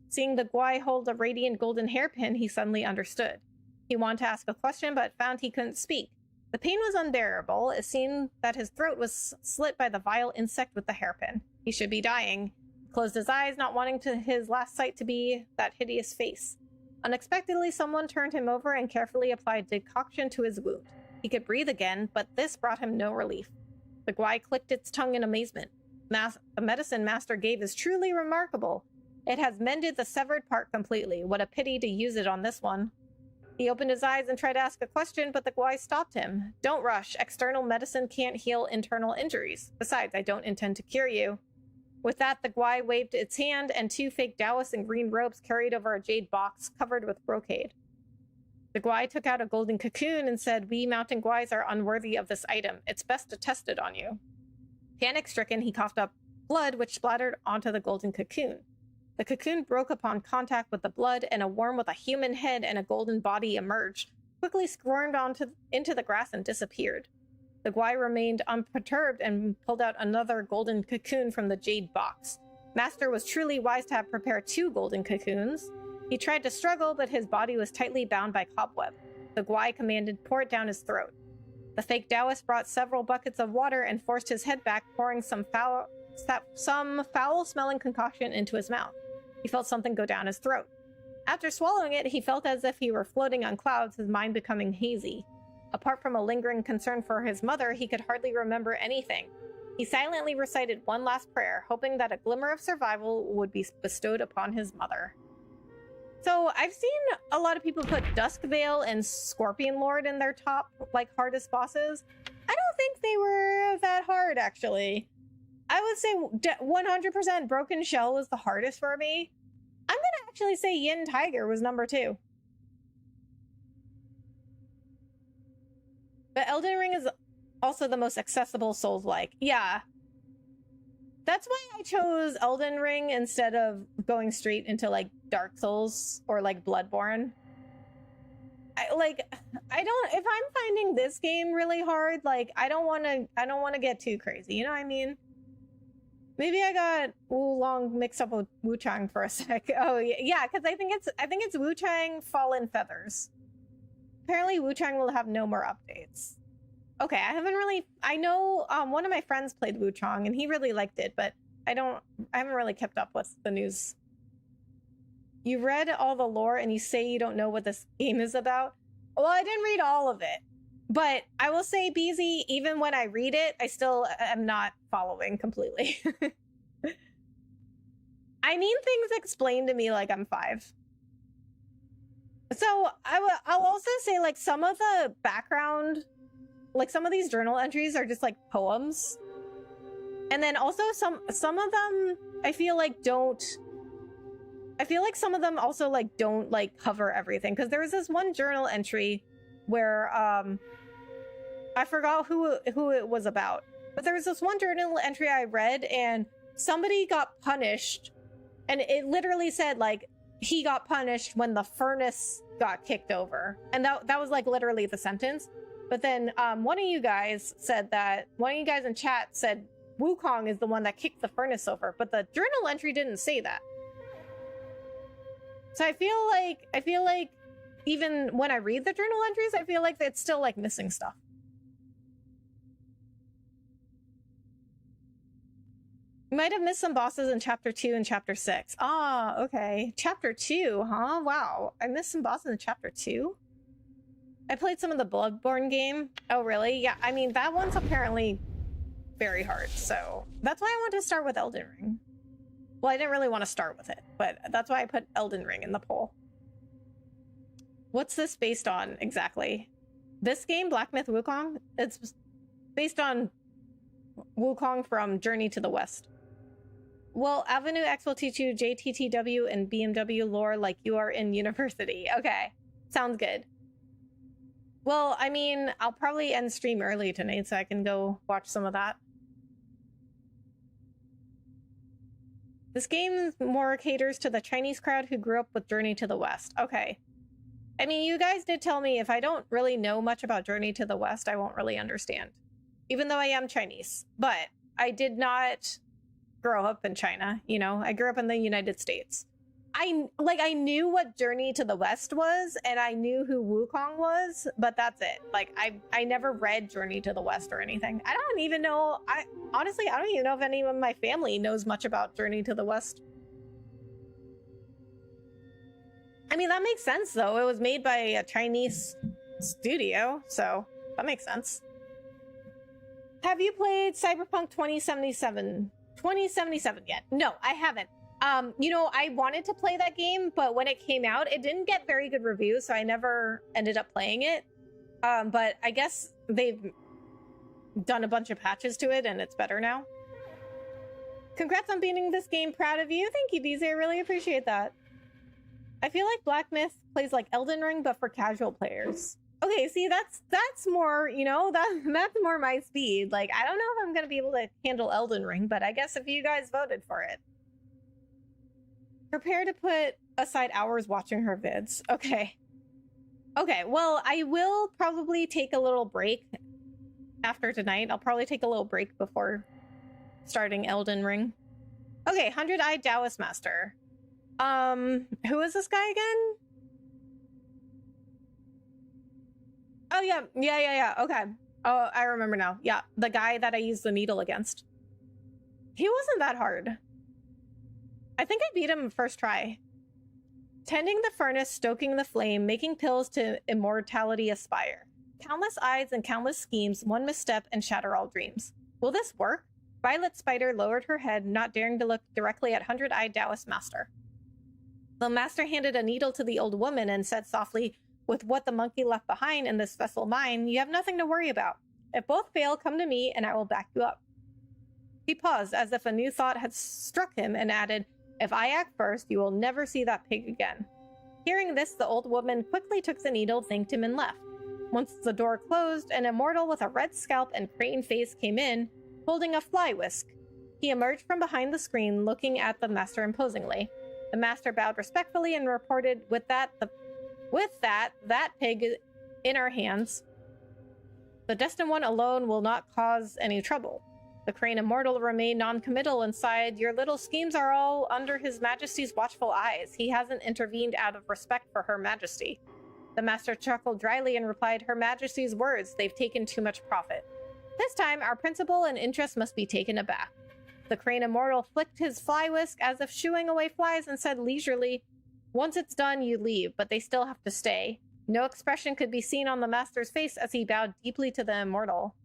Speaker 1: Seeing the Gwai hold a radiant golden hairpin, he suddenly understood. He wanted to ask a question, but found he couldn't speak. The pain was unbearable. It seemed that his throat was slit by the vile insect with the hairpin. He should be dying. He closed his eyes, not wanting his last sight to be that hideous face. Unexpectedly, someone turned him over and carefully applied decoction to his wound. He could breathe again, but this brought him no relief. The Gwai clicked its tongue in amazement. The medicine Master gave is truly remarkable. It has mended the severed part completely. What a pity to use it on this one. He opened his eyes and tried to ask a question, but the Gwai stopped him. Don't rush. External medicine can't heal internal injuries. Besides, I don't intend to cure you. With that, the Gwai waved its hand, and 2 fake Taoists in green robes carried over a jade box covered with brocade. The Gwai took out a golden cocoon and said, "We mountain Gwais are unworthy of this item. It's best to test it on you." Panic-stricken, he coughed up blood, which splattered onto the golden cocoon. The cocoon broke upon contact with the blood, and a worm with a human head and a golden body emerged, quickly squirmed into the grass and disappeared. The Gwai remained unperturbed and pulled out another golden cocoon from the jade box. Master was truly wise to have prepared 2 golden cocoons. He tried to struggle, but his body was tightly bound by cobweb. The Gwai commanded, "Pour it down his throat." The fake Taoist brought several buckets of water and forced his head back, pouring some foul-smelling concoction into his mouth. He felt something go down his throat. After swallowing it, he felt as if he were floating on clouds, his mind becoming hazy. Apart from a lingering concern for his mother, he could hardly remember anything. He silently recited one last prayer, hoping that a glimmer of survival would be bestowed upon his mother. So I've seen a lot of people put Duskvale and Scorpion Lord in their top, hardest bosses. I don't think they were that hard, actually. I would say 100% Broken Shell was the hardest for me. I'm gonna actually say Yin Tiger was number 2. But Elden Ring is also the most accessible Souls-like. Yeah. That's why I chose Elden Ring instead of going straight into Dark Souls or Bloodborne. If I'm finding this game really hard, I don't want to get too crazy, you know what I mean? Maybe I got Wulong mixed up with Wuchang for a sec. Oh yeah, because I think it's Wuchang Fallen Feathers. Apparently Wuchang will have no more updates. Okay, I know one of my friends played Wuchang and he really liked it, but I haven't really kept up with the news. You read all the lore and you say you don't know what this game is about? Well, I didn't read all of it. But I will say, BZ, even when I read it, I still am not following completely. I need things explained to me like I'm 5. So I'll also say some of the background, some of these journal entries are just poems. And then also some of them I feel some of them also don't cover everything. Because there was this one journal entry where I forgot who it was about, but there was this one journal entry I read and somebody got punished, and it literally said he got punished when the furnace got kicked over, and that was literally the sentence. But then one of you guys in chat said Wukong is the one that kicked the furnace over, but the journal entry didn't say that. So I feel like even when I read the journal entries, I feel like it's still missing stuff. You might have missed some bosses in chapter 2 and chapter 6. Ah, okay. Chapter 2, huh? Wow. I missed some bosses in chapter 2? I played some of the Bloodborne game. Oh, really? Yeah, I mean, that one's apparently very hard, so that's why I wanted to start with Elden Ring. Well, I didn't really want to start with it, but that's why I put Elden Ring in the poll. What's this based on, exactly? This game, Black Myth Wukong? It's based on Wukong from Journey to the West. Well, Avenue X will teach you JTTW and BMW lore like you are in university. Okay, sounds good. Well, I mean, I'll probably end stream early tonight so I can go watch some of that. This game more caters to the Chinese crowd who grew up with Journey to the West. Okay. I mean, you guys did tell me if I don't really know much about Journey to the West, I won't really understand. Even though I am Chinese. But I did not grow up in China, you know? I grew up in the United States. I knew what Journey to the West was, and I knew who Wukong was, but that's it. Like, I never read Journey to the West or anything. I don't even know, honestly, I don't even know if anyone in my family knows much about Journey to the West. I mean, that makes sense, though. It was made by a Chinese studio, so that makes sense. Have you played Cyberpunk 2077 yet? No, I haven't. You know, I wanted to play that game, but when it came out, it didn't get very good reviews, so I never ended up playing it. But I guess they've done a bunch of patches to it, and it's better now. Congrats on beating this game. Proud of you. Thank you, BZ. I really appreciate that. I feel like Black Myth plays like Elden Ring, but for casual players. Okay, see, that's more, you know, that's more my speed. Like, I don't know if I'm gonna be able to handle Elden Ring, but I guess if you guys voted for it. Prepare to put aside hours watching her vids. Okay. Okay, well, I will probably take a little break after tonight. I'll probably take a little break before starting Elden Ring. Okay, 100-Eyed Taoist Master. Who is this guy again? Oh, yeah. Okay. Oh, I remember now. Yeah, the guy that I used the needle against. He wasn't that hard. I think I beat him first try. Tending the furnace, stoking the flame, making pills to immortality aspire. Countless eyes and countless schemes, one misstep and shatter all dreams. Will this work? Violet Spider lowered her head, not daring to look directly at 100-Eyed Taoist Master. The master handed a needle to the old woman and said softly, with what the monkey left behind in this vessel mine, you have nothing to worry about. If both fail, come to me and I will back you up. He paused as if a new thought had struck him and added, if I act first, you will never see that pig again. Hearing this, the old woman quickly took the needle, thanked him, and left. Once the door closed, an immortal with a red scalp and crane face came in, holding a fly whisk. He emerged from behind the screen, looking at the master imposingly. The master bowed respectfully and reported, with that pig in our hands, the destined one alone will not cause any trouble. The crane immortal remained non-committal inside. Your little schemes are all under his majesty's watchful eyes. He hasn't intervened out of respect for her majesty. The master chuckled dryly and replied, her majesty's words, they've taken too much profit. This time, our principal and interest must be taken aback. The crane immortal flicked his fly whisk as if shooing away flies and said leisurely, once it's done, you leave, but they still have to stay. No expression could be seen on the master's face as he bowed deeply to the immortal.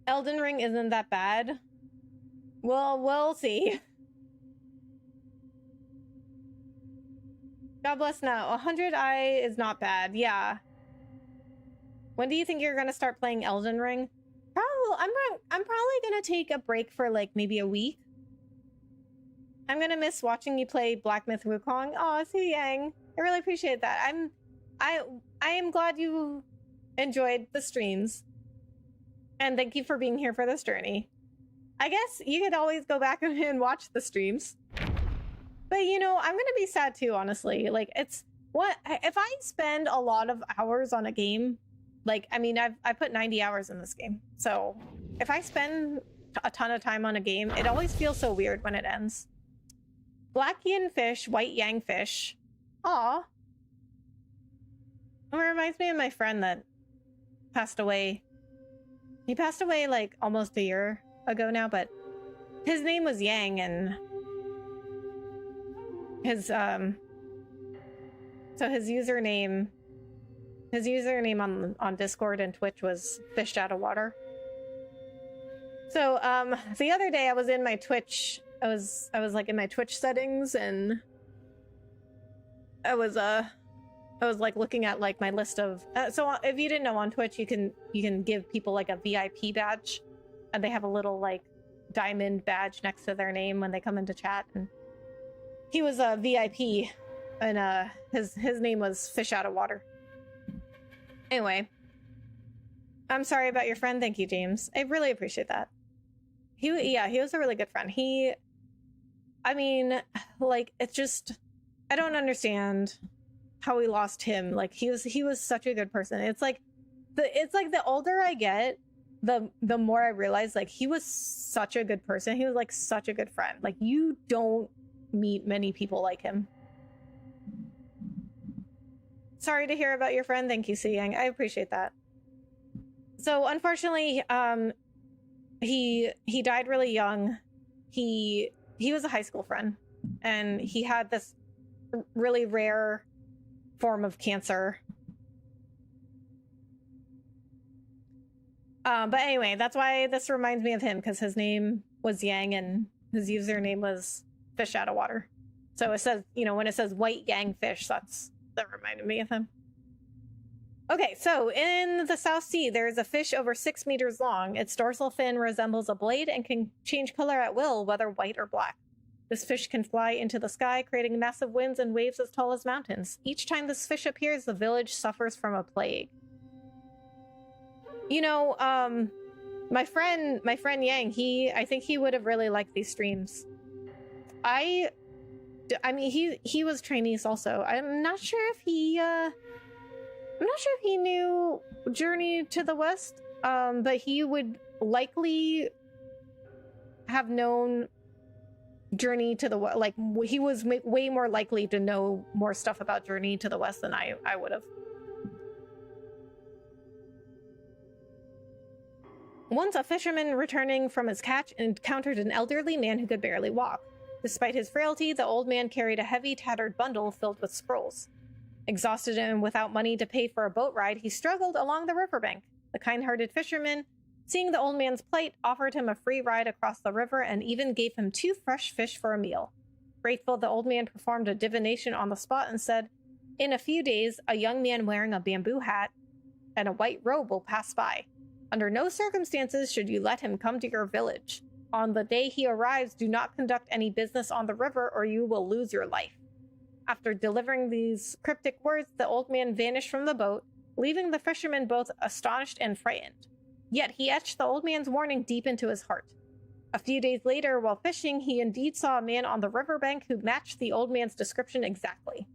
Speaker 1: Elden Ring isn't that bad. Well, we'll see. God bless now. 100 Eye is not bad. Yeah. When do you think you're gonna start playing Elden Ring? Probably. I'm probably gonna take a break for like maybe a week. I'm gonna miss watching you play Black Myth Wukong. Oh, Su Yang. I really appreciate that. I am glad you enjoyed the streams. And thank you for being here for this journey. I guess you could always go back and watch the streams. But you know, I'm gonna be sad too, honestly. Like, it's what if I spend a lot of hours on a game? Like, I mean, I put 90 hours in this game. So if I spend a ton of time on a game, it always feels so weird when it ends. Black yin fish, white yang fish. Aw. It reminds me of my friend that passed away. He passed away like almost a year ago now, but his name was Yang, and his so his username on Discord and Twitch was Fished Out of Water. So the other day I was in my Twitch, I was like in my Twitch settings, and I was like looking at like my list of so if you didn't know, on Twitch you can give people like a VIP badge, and they have a little like diamond badge next to their name when they come into chat, and he was a VIP, and his name was Fish Out of Water. Anyway, I'm sorry about your friend. Thank you, James. I really appreciate that. He was a really good friend. I mean, like, it's just, I don't understand how we lost him. Like, he was such a good person. It's like the older I get, the more I realized, like, he was such a good person. He was like such a good friend. Like, you don't meet many people like him. Sorry to hear about your friend. Thank you, Si Yang. I appreciate that. So unfortunately, he died really young. He was a high school friend, and he had this really rare form of cancer. But anyway, that's why this reminds me of him, because his name was Yang and his username was Fish Out of Water. So it says, you know, when it says White Yang Fish, that reminded me of him. Okay, so in the South Sea, there is a fish over 6 meters long. Its dorsal fin resembles a blade and can change color at will, whether white or black. This fish can fly into the sky, creating massive winds and waves as tall as mountains. Each time this fish appears, the village suffers from a plague. You know, my friend Yang, I think he would have really liked these streams. I mean, he was Chinese also. I'm not sure if he knew Journey to the West, but he would likely have known Journey to the West. Like, he was way more likely to know more stuff about Journey to the West than I would have. Once a fisherman returning from his catch encountered an elderly man who could barely walk. Despite his frailty, the old man carried a heavy, tattered bundle filled with scrolls. Exhausted and without money to pay for a boat ride, he struggled along the riverbank. The kind-hearted fisherman, seeing the old man's plight, offered him a free ride across the river and even gave him 2 fresh fish for a meal. Grateful, the old man performed a divination on the spot and said, "In a few days, a young man wearing a bamboo hat and a white robe will pass by. Under no circumstances should you let him come to your village. On the day he arrives, do not conduct any business on the river or you will lose your life." After delivering these cryptic words, the old man vanished from the boat, leaving the fisherman both astonished and frightened. Yet he etched the old man's warning deep into his heart. A few days later, while fishing, he indeed saw a man on the riverbank who matched the old man's description exactly.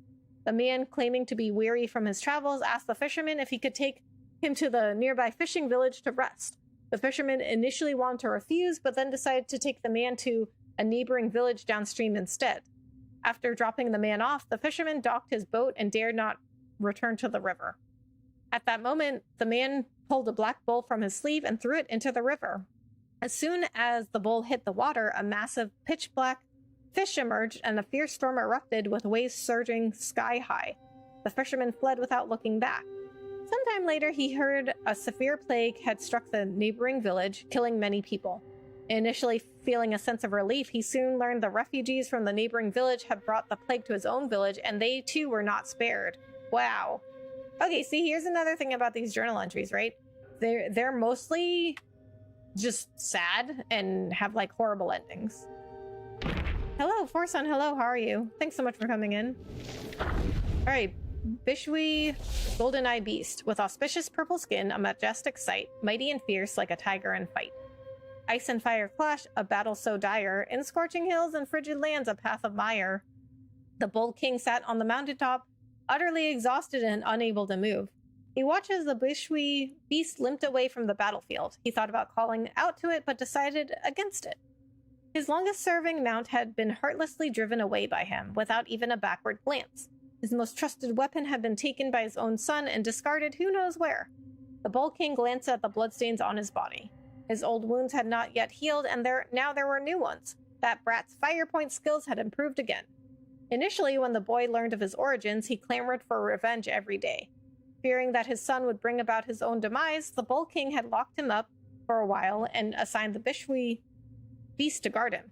Speaker 1: The man, claiming to be weary from his travels, asked the fisherman if he could take him to the nearby fishing village to rest. The fisherman initially wanted to refuse, but then decided to take the man to a neighboring village downstream instead. After dropping the man off, the fisherman docked his boat and dared not return to the river. At that moment, the man pulled a black bowl from his sleeve and threw it into the river. As soon as the bowl hit the water, a massive pitch-black fish emerged and a fierce storm erupted with waves surging sky-high. The fisherman fled without looking back. Sometime later, he heard a severe plague had struck the neighboring village, killing many people. Initially feeling a sense of relief, he soon learned the refugees from the neighboring village had brought the plague to his own village, and they too were not spared. Wow. Okay, see, here's another thing about these journal entries, right? They're mostly just sad and have like horrible endings. Hello, Forsun, hello, how are you? Thanks so much for coming in. Alright, Bishwi Golden-Eye Beast, with auspicious purple skin, a majestic sight, mighty and fierce like a tiger in fight. Ice and fire clash, a battle so dire, in scorching hills and frigid lands a path of mire. The bold king sat on the mountaintop, utterly exhausted and unable to move. He watched as the Bishwi beast limped away from the battlefield. He thought about calling out to it, but decided against it. His longest-serving mount had been heartlessly driven away by him, without even a backward glance. His most trusted weapon had been taken by his own son and discarded who knows where. The Bull King glanced at the bloodstains on his body. His old wounds had not yet healed, and now there were new ones. That brat's fire point skills had improved again. Initially, when the boy learned of his origins, he clamored for revenge every day. Fearing that his son would bring about his own demise, the Bull King had locked him up for a while and assigned the Bishwi beast to guard him.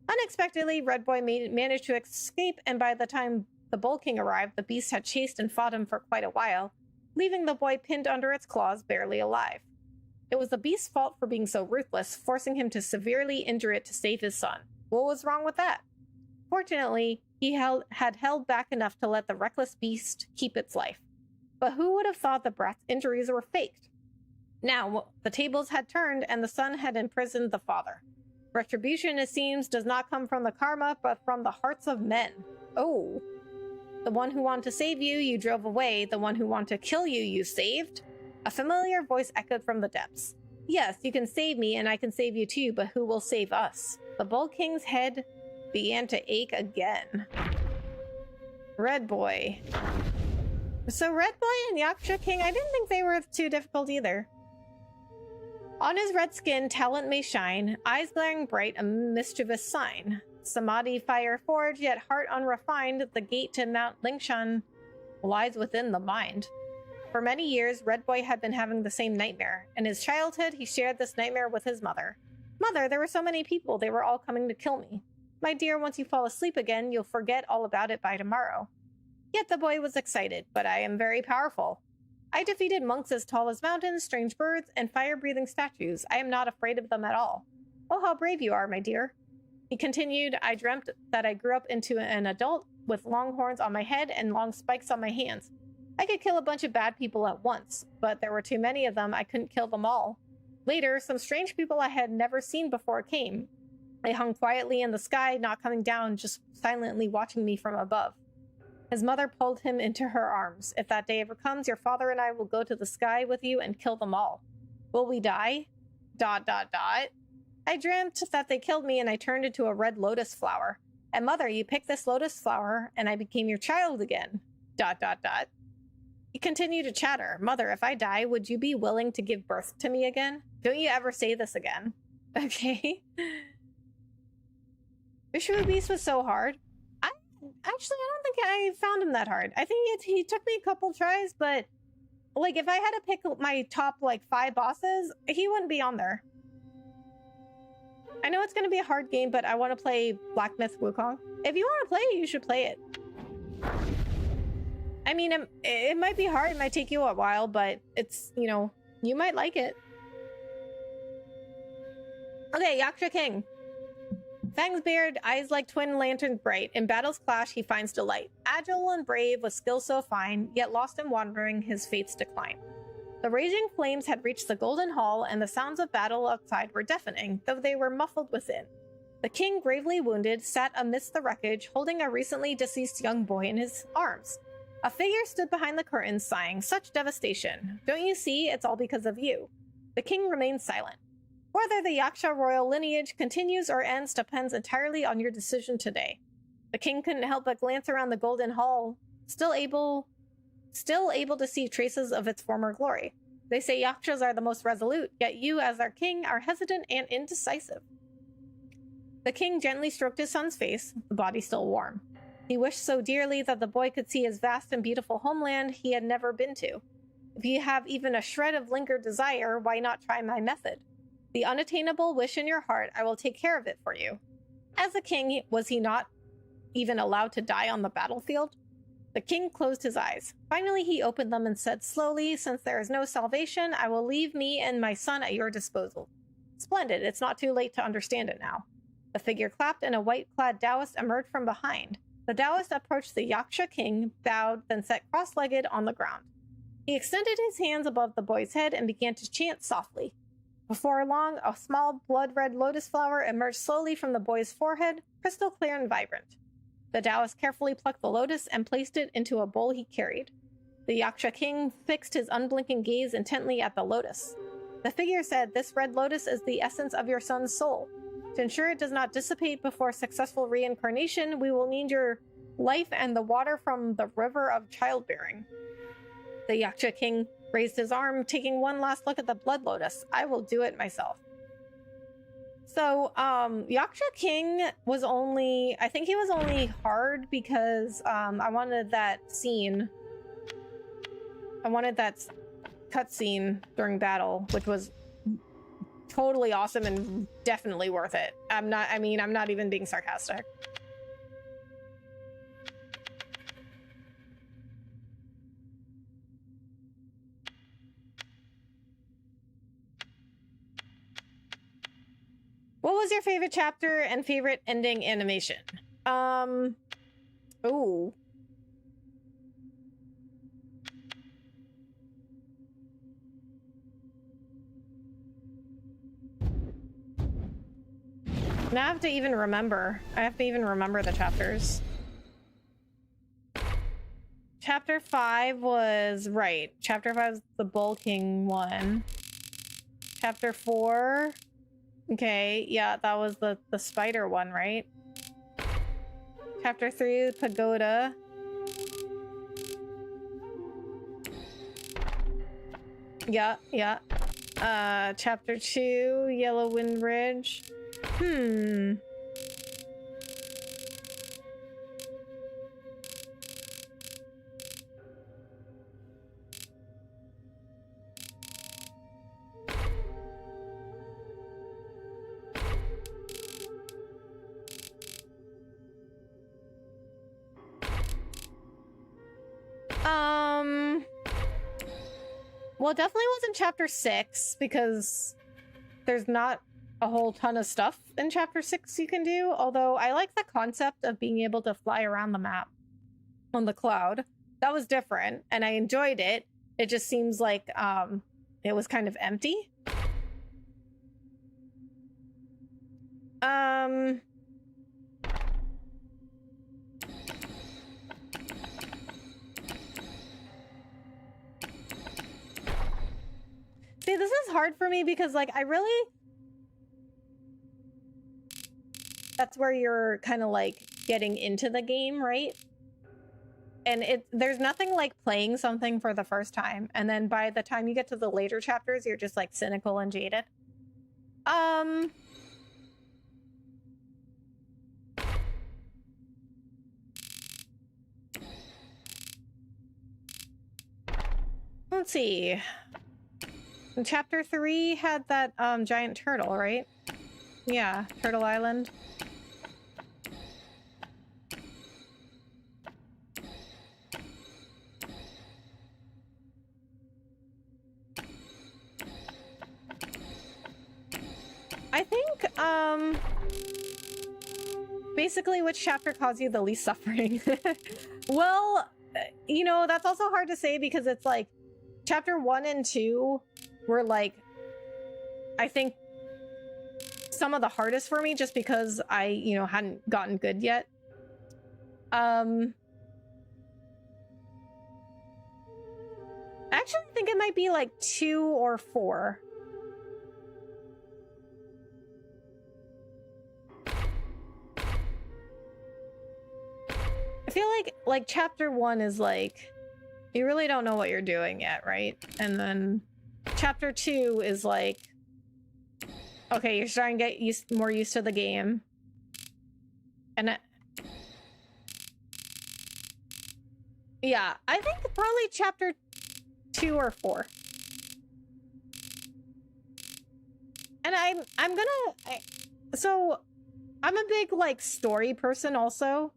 Speaker 1: Unexpectedly, Red Boy managed to escape, and by the time the Bull King arrived, the beast had chased and fought him for quite a while, leaving the boy pinned under its claws, barely alive. It was the beast's fault for being so ruthless, forcing him to severely injure it to save his son. What was wrong with that? Fortunately, he had held back enough to let the reckless beast keep its life. But who would have thought the brat's injuries were faked? Now, the tables had turned, and the son had imprisoned the father. Retribution, it seems, does not come from the karma, but from the hearts of men. Oh. The one who wanted to save you, you drove away. The one who wanted to kill you, you saved? A familiar voice echoed from the depths. Yes, you can save me and I can save you too, but who will save us? The Bull King's head began to ache again. Red Boy. So Red Boy and Yaksha King, I didn't think they were too difficult either. On his red skin, talent may shine, eyes glaring bright, a mischievous sign. Samadhi fire forged, yet heart unrefined, the gate to Mount Lingshan lies within the mind. For many years, Red Boy had been having the same nightmare. In his childhood, he shared this nightmare with his mother. Mother, there were so many people, they were all coming to kill me. My dear, once you fall asleep again, you'll forget all about it by tomorrow. Yet the boy was excited, but I am very powerful. I defeated monks as tall as mountains, strange birds, and fire-breathing statues. I am not afraid of them at all. Oh, how brave you are, my dear. He continued, I dreamt that I grew up into an adult with long horns on my head and long spikes on my hands. I could kill a bunch of bad people at once, but there were too many of them, I couldn't kill them all. Later, some strange people I had never seen before came. They hung quietly in the sky, not coming down, just silently watching me from above. His mother pulled him into her arms. If that day ever comes, your father and I will go to the sky with you and kill them all. Will we die? ... I dreamt that they killed me and I turned into a red lotus flower. And mother, you picked this lotus flower and I became your child again. ... He continued to chatter. Mother, if I die, would you be willing to give birth to me again? Don't you ever say this again. Okay. Vishnu Beast was so hard. I don't think I found him that hard. I think he took me a couple tries, but like if I had to pick my top like 5 bosses, he wouldn't be on there. I know it's going to be a hard game, but I want to play Black Myth Wukong. If you want to play it, you should play it. I mean, it might be hard, it might take you a while, but it's, you know, you might like it. Okay, Yaksha King. Fangs bared, eyes like twin lanterns bright. In battle's clash, he finds delight. Agile and brave, with skill so fine, yet lost in wandering, his fates decline. The raging flames had reached the Golden Hall, and the sounds of battle outside were deafening, though they were muffled within. The king, gravely wounded, sat amidst the wreckage, holding a recently deceased young boy in his arms. A figure stood behind the curtains, sighing, such devastation. Don't you see? It's all because of you. The king remained silent. Whether the Yaksha royal lineage continues or ends depends entirely on your decision today. The king couldn't help but glance around the Golden Hall, still able to see traces of its former glory. They say Yakshas are the most resolute, yet you, as their king, are hesitant and indecisive. The king gently stroked his son's face, the body still warm. He wished so dearly that the boy could see his vast and beautiful homeland he had never been to. If you have even a shred of lingered desire, why not try my method? The unattainable wish in your heart, I will take care of it for you. As a king, was he not even allowed to die on the battlefield? The king closed his eyes. Finally, he opened them and said slowly, since there is no salvation, I will leave me and my son at your disposal. Splendid, it's not too late to understand it now. The figure clapped and a white-clad Taoist emerged from behind. The Taoist approached the Yaksha king, bowed, then sat cross-legged on the ground. He extended his hands above the boy's head and began to chant softly. Before long, a small blood-red lotus flower emerged slowly from the boy's forehead, crystal clear and vibrant. The Taoist carefully plucked the lotus and placed it into a bowl he carried. The Yaksha king fixed his unblinking gaze intently at the lotus. The figure said, this red lotus is the essence of your son's soul. To ensure it does not dissipate before successful reincarnation, we will need your life and the water from the river of childbearing. The Yaksha king raised his arm, taking one last look at the blood lotus. I will do it myself. So, Yaksha King was only, I think he was only hard because, I wanted that scene. I wanted that cutscene during battle, which was totally awesome and definitely worth it. I'm not even being sarcastic. What was your favorite chapter and favorite ending animation? Ooh. Now I have to even remember. I have to even remember the chapters. Chapter 5 was, right. Chapter 5 was the Bull King one. Chapter 4. Okay, yeah, that was the spider one, right? Chapter 3, Pagoda. Yeah, yeah. Chapter 2, Yellow Wind Ridge. Well, it definitely wasn't chapter 6 because there's not a whole ton of stuff in chapter 6 you can do, although I like the concept of being able to fly around the map on the cloud. That was different and I enjoyed it. It just seems like it was kind of empty. See, this is hard for me because, like, that's where you're kind of, like, getting into the game, right? And there's nothing like playing something for the first time, and then by the time you get to the later chapters, you're just, like, cynical and jaded. Let's see. Chapter 3 had that giant turtle, right? Yeah, Turtle Island. I think basically which chapter caused you the least suffering? Well, you know, that's also hard to say because it's like chapter 1 and 2 were like, I think some of the hardest for me just because I, you know, hadn't gotten good yet. I actually think it might be like 2 or 4. I feel like chapter 1 is like, you really don't know what you're doing yet, right? And then chapter 2 is like, okay, you're starting to get more used to the game. And yeah, I think probably chapter 2 or 4. And so I'm a big like story person also.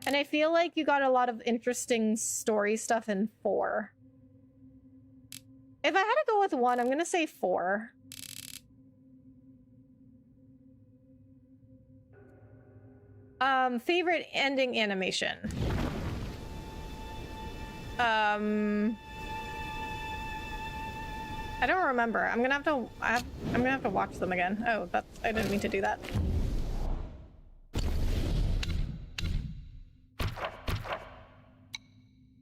Speaker 1: And I feel like you got a lot of interesting story stuff in 4. If I had to go with 1, I'm gonna say 4. Favorite ending animation. I don't remember. I'm gonna have to watch them again. Oh, I didn't mean to do that.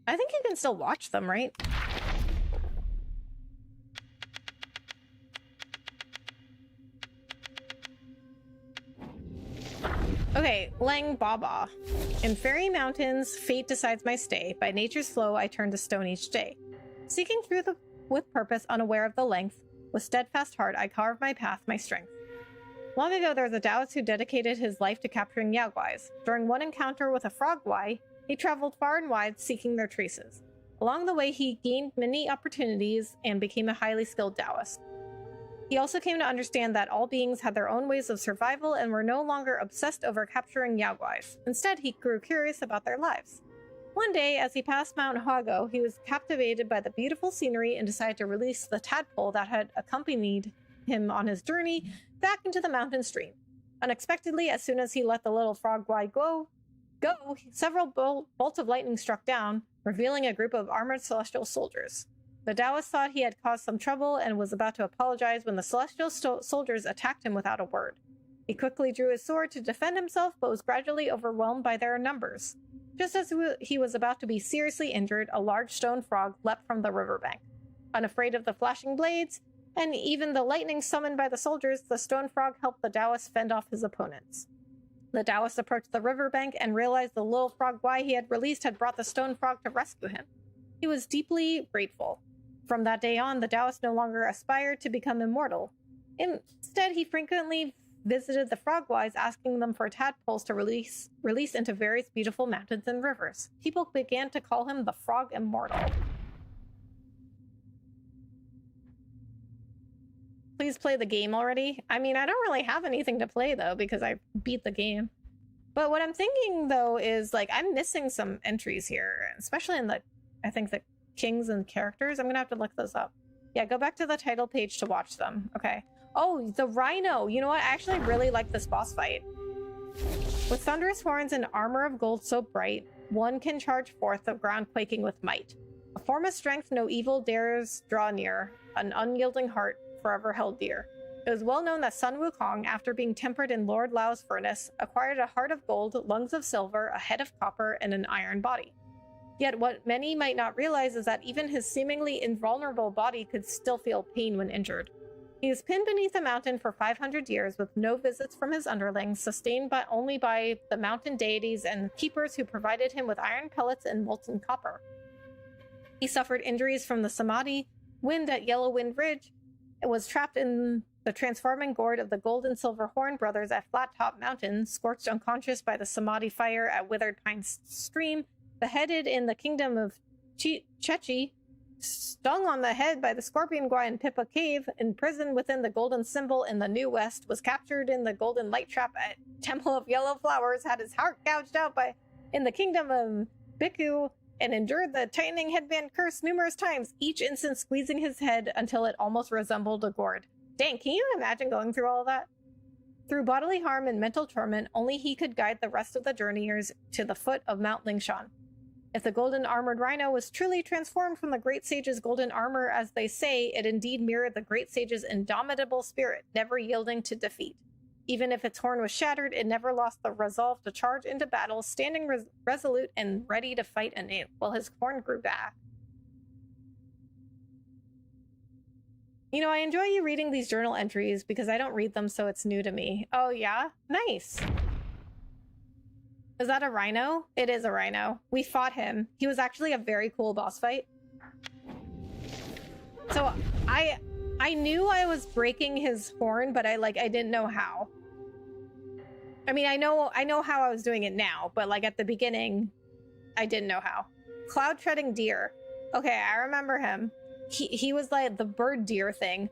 Speaker 1: I think you can still watch them, right? Okay, Lang Baba. In fairy mountains, fate decides my stay. By nature's flow, I turn to stone each day. Seeking through with purpose, unaware of the length, with steadfast heart, I carve my path, my strength. Long ago, there was a Taoist who dedicated his life to capturing Yaoguais. During one encounter with a frog guai, he traveled far and wide seeking their traces. Along the way, he gained many opportunities and became a highly skilled Taoist. He also came to understand that all beings had their own ways of survival and were no longer obsessed over capturing Yaoguais. Instead, he grew curious about their lives. One day, as he passed Mount Hago, he was captivated by the beautiful scenery and decided to release the tadpole that had accompanied him on his journey back into the mountain stream. Unexpectedly, as soon as he let the little frog guy go, several bolts of lightning struck down, revealing a group of armored celestial soldiers. The Taoist thought he had caused some trouble and was about to apologize when the celestial soldiers attacked him without a word. He quickly drew his sword to defend himself, but was gradually overwhelmed by their numbers. Just as he was about to be seriously injured, a large stone frog leapt from the riverbank. Unafraid of the flashing blades, And even the lightning summoned by the soldiers, the stone frog helped the Taoist fend off his opponents. The Taoist approached the riverbank and realized the little frog Wai he had released had brought the stone frog to rescue him. He was deeply grateful. From that day on, the Taoist no longer aspired to become immortal. Instead, he frequently visited the frogwise, asking them for tadpoles to release into various beautiful mountains and rivers. People began to call him the Frog Immortal. Please play the game already. I mean, I don't really have anything to play, though, because I beat the game. But what I'm thinking, though, is, like, I'm missing some entries here, especially in the, I think, the kings and characters. I'm gonna have to look those up. Yeah, go back to the title page to watch them. Okay. Oh, the rhino. You know what? I actually really like this boss fight. With thunderous horns and armor of gold so bright, one can charge forth the ground quaking with might. A form of strength no evil dares draw near, an unyielding heart forever held dear. It was well known that Sun Wukong, after being tempered in Lord Lao's furnace, acquired a heart of gold, lungs of silver, a head of copper, and an iron body. Yet what many might not realize is that even his seemingly invulnerable body could still feel pain when injured. He was pinned beneath a mountain for 500 years with no visits from his underlings, sustained only by the mountain deities and keepers who provided him with iron pellets and molten copper. He suffered injuries from the Samadhi wind at Yellow Wind Ridge, and was trapped in the transforming gourd of the Gold and Silver Horn brothers at Flat Top Mountain, scorched unconscious by the Samadhi fire at Withered Pine Stream, beheaded in the kingdom of Chechi, stung on the head by the Scorpion Guy in Pippa Cave, imprisoned within the Golden Symbol in the New West, was captured in the Golden Light Trap at Temple of Yellow Flowers, had his heart gouged out in the kingdom of Bhikkhu, and endured the tightening headband curse numerous times, each instant squeezing his head until it almost resembled a gourd. Dang, can you imagine going through all of that? Through bodily harm and mental torment, only he could guide the rest of the journeyers to the foot of Mount Lingshan. If the golden armored rhino was truly transformed from the great sage's golden armor, as they say, it indeed mirrored the great sage's indomitable spirit, never yielding to defeat. Even if its horn was shattered, it never lost the resolve to charge into battle, standing resolute and ready to fight anew, while his horn grew back. You know, I enjoy you reading these journal entries because I don't read them, so it's new to me. Oh yeah? Nice. Is that a rhino? It is a rhino. We fought him. He was actually a very cool boss fight. So I knew I was breaking his horn, but I didn't know how. I mean, I know how I was doing it now, but like at the beginning, I didn't know how. Cloud treading deer. Okay, I remember him. He was like the bird deer thing.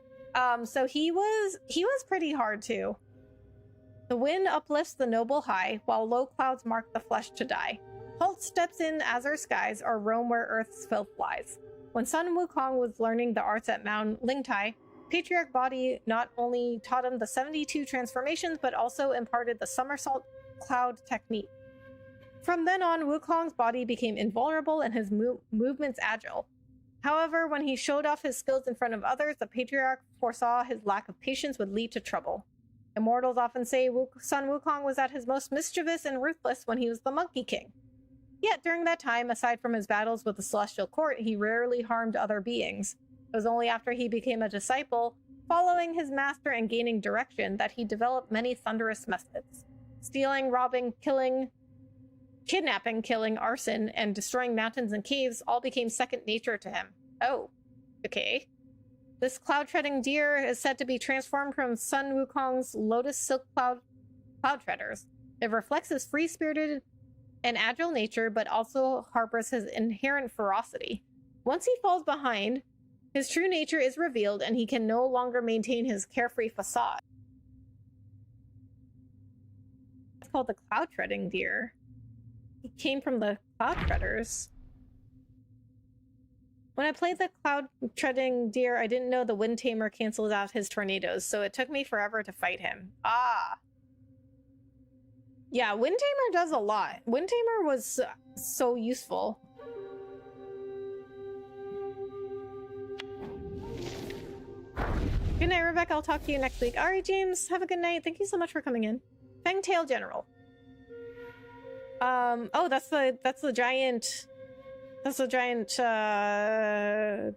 Speaker 1: So he was pretty hard too. The wind uplifts the noble high, while low clouds mark the flesh to die. Halt steps in azure skies, or roam where earth's filth lies. When Sun Wukong was learning the arts at Mount Lingtai, Patriarch Body not only taught him the 72 transformations, but also imparted the somersault cloud technique. From then on, Wukong's body became invulnerable and his movements agile. However, when he showed off his skills in front of others, the Patriarch foresaw his lack of patience would lead to trouble. Immortals often say Sun Wukong was at his most mischievous and ruthless when he was the Monkey King. Yet during that time, aside from his battles with the Celestial Court, he rarely harmed other beings. It was only after he became a disciple, following his master and gaining direction, that he developed many thunderous methods. Stealing, robbing, kidnapping, killing, arson, and destroying mountains and caves all became second nature to him. Oh, okay. This cloud-treading deer is said to be transformed from Sun Wukong's Lotus Silk Cloud Treaders. It reflects his free-spirited and agile nature, but also harbors his inherent ferocity. Once he falls behind, his true nature is revealed, and he can no longer maintain his carefree facade. It's called the cloud-treading deer. He came from the cloud treaders. When I played the cloud-treading deer, I didn't know the wind tamer cancels out his tornadoes, so it took me forever to fight him. Ah. Yeah, wind tamer does a lot. Wind tamer was so useful. Good night, Rebecca. I'll talk to you next week. All right, James. Have a good night. Thank you so much for coming in. Fangtail General. Oh, that's the giant. That's the giant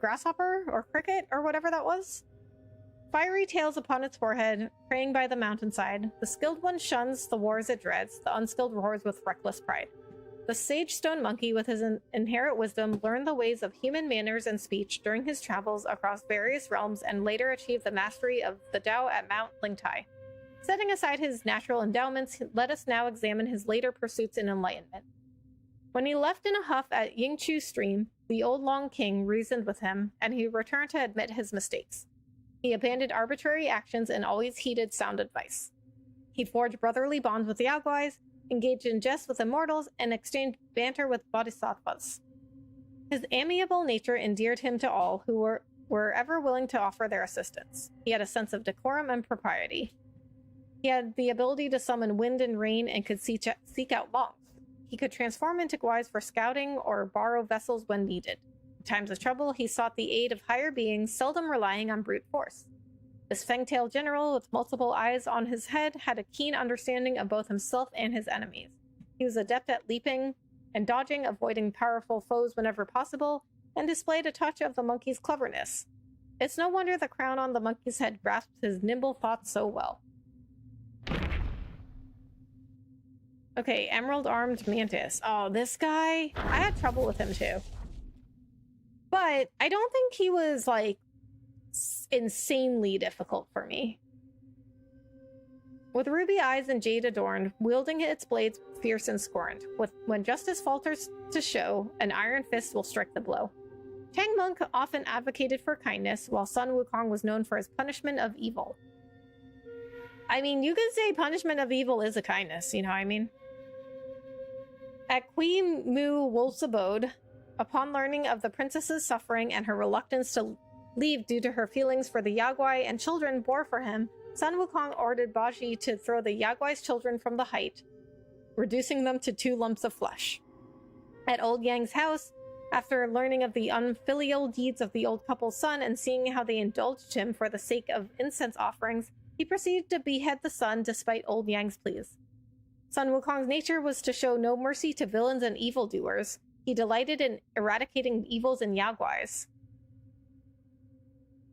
Speaker 1: grasshopper or cricket or whatever that was. fiery tails upon its forehead, preying by the mountainside. The skilled one shuns the wars it dreads, the unskilled roars with reckless pride. The sage stone monkey, with his inherent wisdom, learned the ways of human manners and speech during his travels across various realms and later achieved the mastery of the Tao at Mount Lingtai. Setting aside his natural endowments, let us now examine his later pursuits in enlightenment. When he left in a huff at Yingchu Stream, the old Long King reasoned with him, and he returned to admit his mistakes. He abandoned arbitrary actions and always heeded sound advice. He forged brotherly bonds with the Yaoguais, engaged in jests with immortals, and exchanged banter with bodhisattvas. His amiable nature endeared him to all who were ever willing to offer their assistance. He had a sense of decorum and propriety. He had the ability to summon wind and rain and could seek out monks. He could transform into guais for scouting or borrow vessels when needed. In times of trouble, he sought the aid of higher beings, seldom relying on brute force. This fang-tailed general with multiple eyes on his head had a keen understanding of both himself and his enemies. He was adept at leaping and dodging, avoiding powerful foes whenever possible, and displayed a touch of the monkey's cleverness. It's no wonder the crown on the monkey's head grasped his nimble thoughts so well. Okay, Emerald Armed Mantis. Oh, this guy? I had trouble with him too. But I don't think he was, like, insanely difficult for me. With ruby eyes and jade adorned, wielding its blades fierce and scorned, when justice falters to show, an iron fist will strike the blow. Tang Monk often advocated for kindness, while Sun Wukong was known for his punishment of evil. I mean, you could say punishment of evil is a kindness, you know what I mean? At Kui Mu Wolf's abode, upon learning of the princess's suffering and her reluctance to leave due to her feelings for the Yaoguai and children bore for him, Sun Wukong ordered Baji to throw the Yaoguai's children from the height, reducing them to 2 lumps of flesh. At Old Yang's house, after learning of the unfilial deeds of the old couple's son and seeing how they indulged him for the sake of incense offerings, he proceeded to behead the son despite Old Yang's pleas. Sun Wukong's nature was to show no mercy to villains and evildoers. He delighted in eradicating evils in Yaoguais.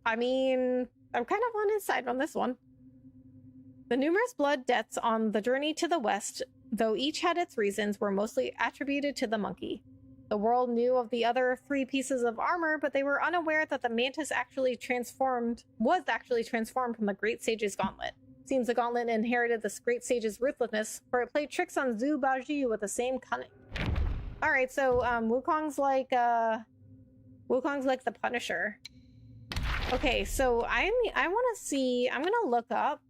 Speaker 1: I mean, I'm kind of on his side on this one. The numerous blood deaths on the journey to the west, though each had its reasons, were mostly attributed to the monkey. The world knew of the other 3 pieces of armor, but they were unaware that the mantis was actually transformed from the Great Sage's gauntlet. Seems the gauntlet inherited the Great Sage's ruthlessness, for it played tricks on Zhu Baji with the same cunning. Alright, so Wukong's like the Punisher. Okay, so I want to see, I'm gonna look up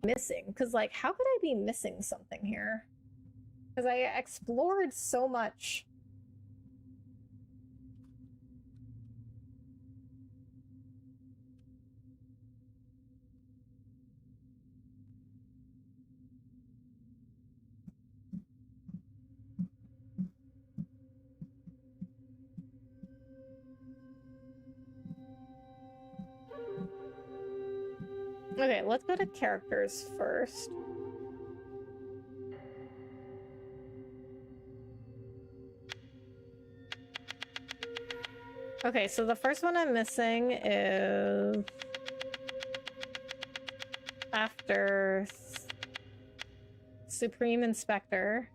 Speaker 1: missing, because like, how could I be missing something here? Because I explored so much. Okay, let's go to characters first. Okay, so the first one I'm missing is after Supreme Inspector.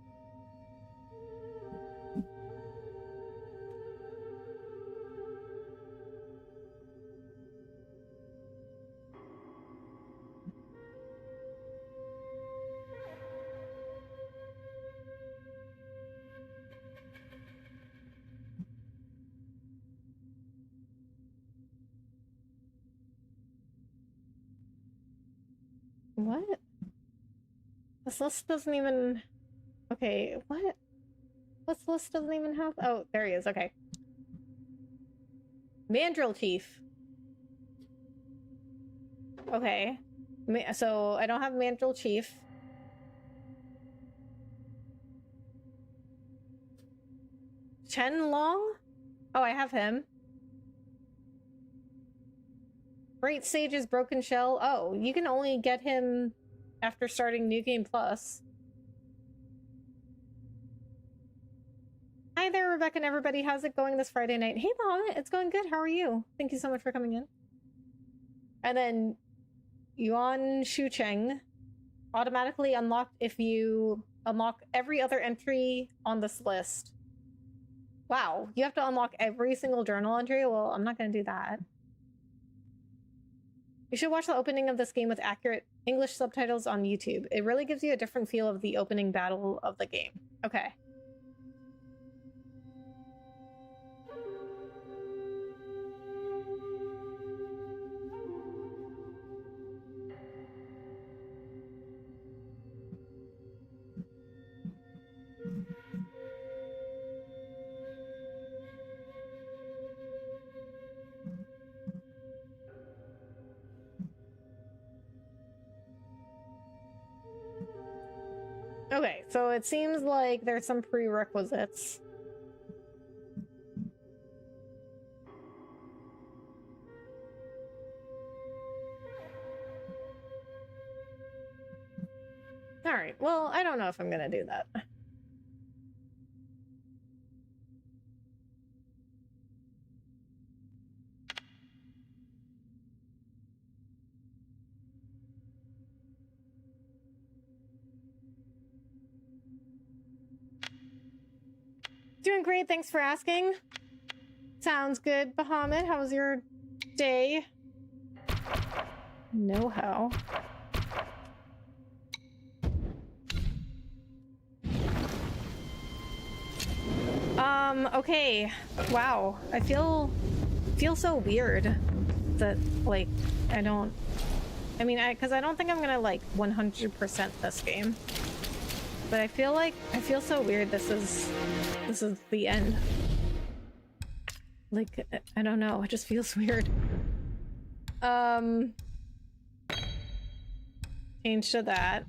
Speaker 1: What? This list doesn't even... Okay, what? This list doesn't even have... Oh, there he is, okay. Mandrill Chief. Okay. So, I don't have Mandrill Chief. Chen Long? Oh, I have him. Great Sage's Broken Shell. Oh, you can only get him after starting New Game Plus. Hi there, Rebecca and everybody. How's it going this Friday night? Hey, Mom, it's going good. How are you? Thank you so much for coming in. And then Yuan Shucheng automatically unlocked if you unlock every other entry on this list. Wow, you have to unlock every single journal entry? Well, I'm not going to do that. You should watch the opening of this game with accurate English subtitles on YouTube. It really gives you a different feel of the opening battle of the game. Okay. Okay, so it seems like there's some prerequisites. Alright, well, I don't know if I'm gonna do that. Doing great, thanks for asking. Sounds good, Bahamut. How was your day? No how. Okay. Wow. I feel so weird that, like, I don't... I mean, because I don't think I'm gonna, like, 100% this game. But I feel so weird this is the end. Like, I don't know, it just feels weird. Change to that.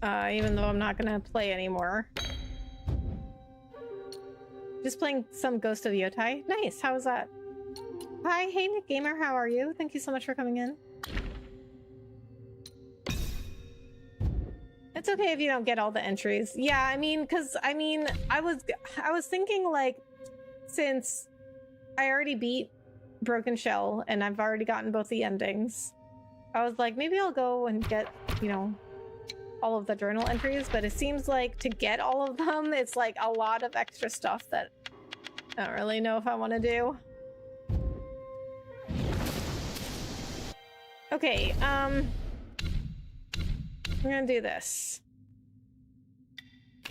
Speaker 1: Even though I'm not gonna play anymore. Just playing some Ghost of Yotai. Nice, how was that? Hi, hey Nick Gamer, how are you? Thank you so much for coming in. It's okay if you don't get all the entries. Yeah, I mean, because, I mean, I was thinking, like, since I already beat Broken Shell and I've already gotten both the endings, I was like, maybe I'll go and get, you know, all of the journal entries, but it seems like to get all of them, it's like a lot of extra stuff that I don't really know if I want to do. Okay, I'm gonna do this.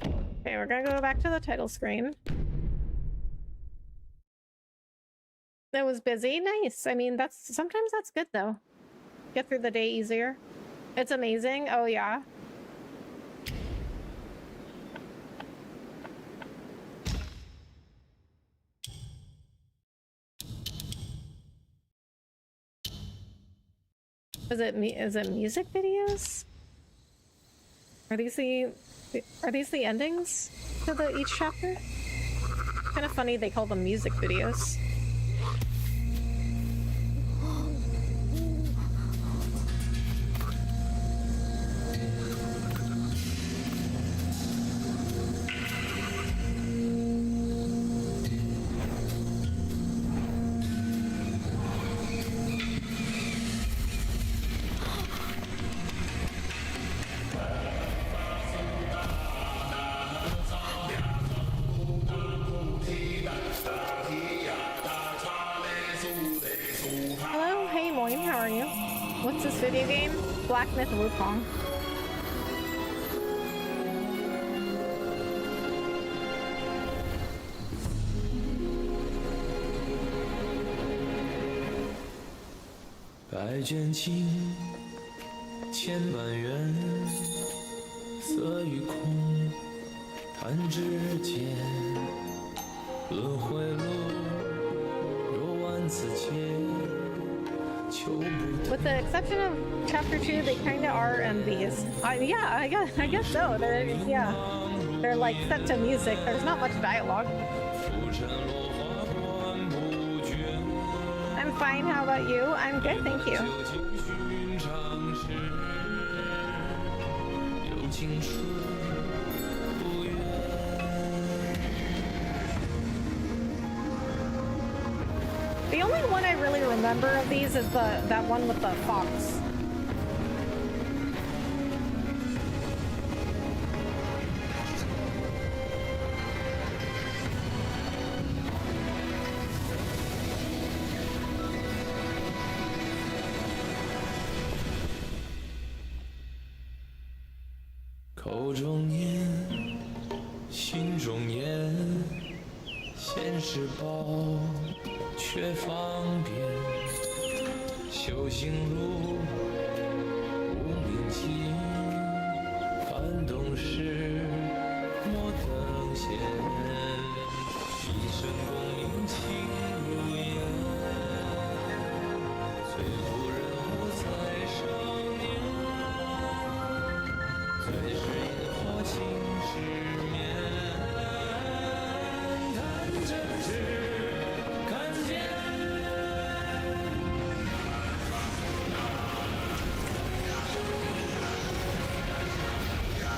Speaker 1: Okay, we're gonna go back to the title screen. It was busy. Nice. I mean, sometimes that's good though. Get through the day easier. It's amazing. Oh yeah. Is it music videos? Are these the endings to each chapter? Kind of funny they call them music videos. Video game? Black Myth Wukong. With the exception of chapter 2, they kind of are MVs. Yeah, I guess so. They're like set to music. There's not much dialogue. I'm fine. How about you? I'm good, thank you. The only one I really remember of these is that one with the fox.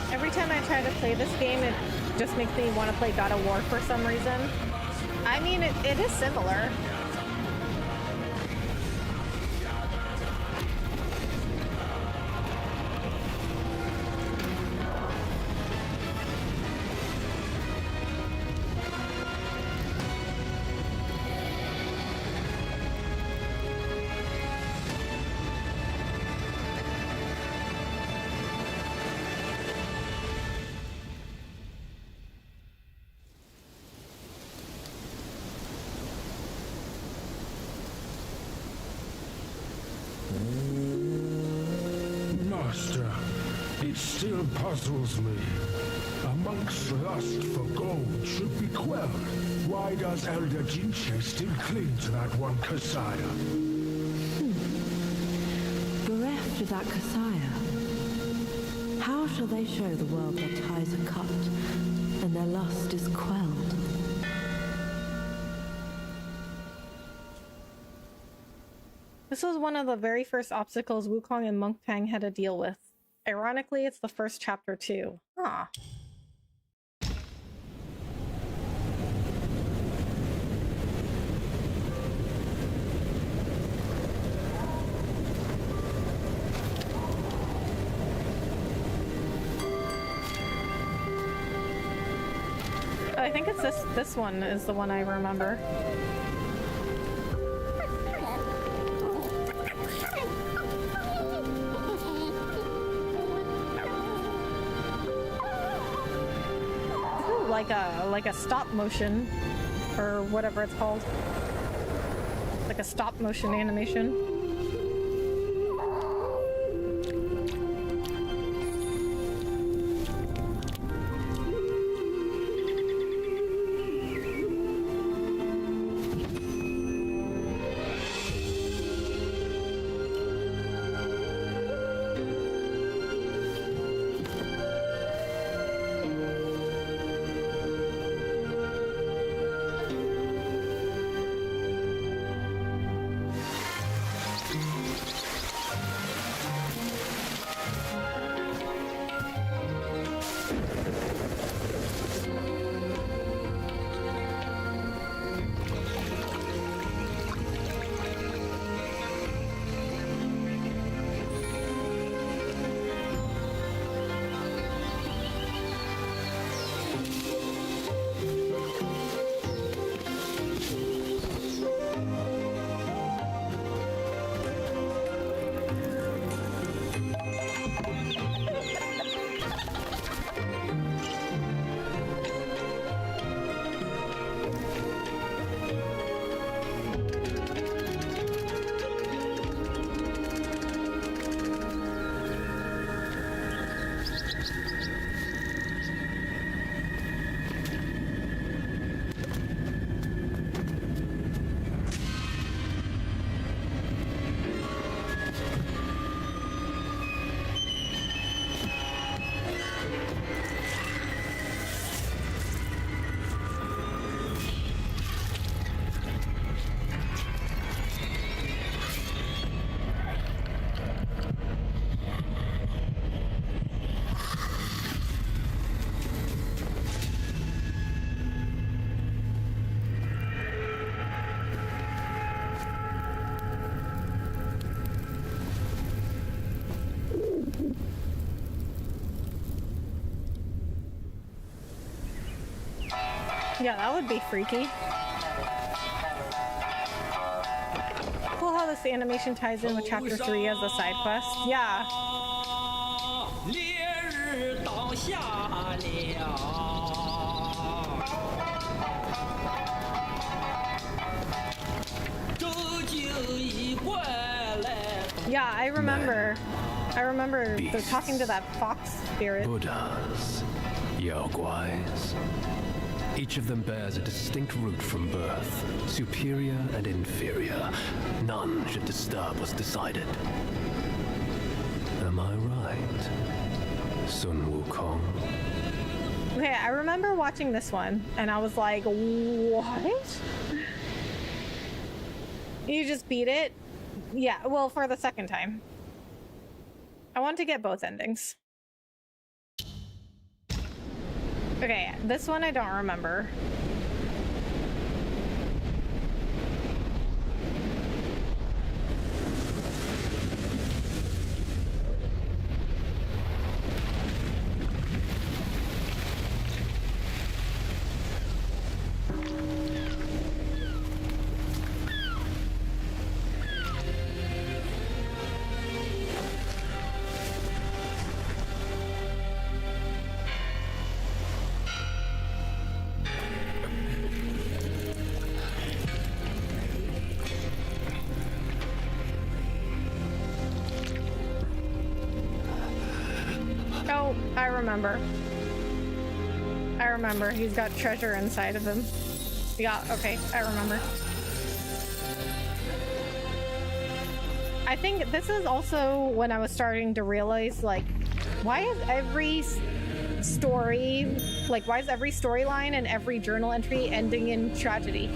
Speaker 1: Every time I try to play this game, it just makes me want to play God of War for some reason. I mean, it is similar.
Speaker 7: Master, it still puzzles me. A monk's lust for gold should be quelled. Why does Elder Jinche still cling to that one Kasaya?
Speaker 9: Bereft of that Kasaya, how shall they show the world their ties are cut and their lust is quelled?
Speaker 1: This was one of the very first obstacles Wukong and Monk Tang had to deal with. Ironically, it's the first chapter too. Huh. I think it's this one is the one I remember. Like a stop motion or whatever it's called. Like a stop motion animation. Yeah, that would be freaky. Cool how this animation ties in with chapter 3 as a side quest. Yeah. Yeah, I remember. They're talking to that fox spirit.
Speaker 10: Buddhas, Yaoguais. Each of them bears a distinct root from birth, superior and inferior. None should disturb what's decided. Am I right, Sun Wukong?
Speaker 1: Okay, I remember watching this one, and I was like, what? You just beat it? Yeah, well, for the second time. I want to get both endings. Okay, this one I don't remember. Oh, I remember. He's got treasure inside of him. Yeah, okay, I remember. I think this is also when I was starting to realize, like, why is every storyline and every journal entry ending in tragedy?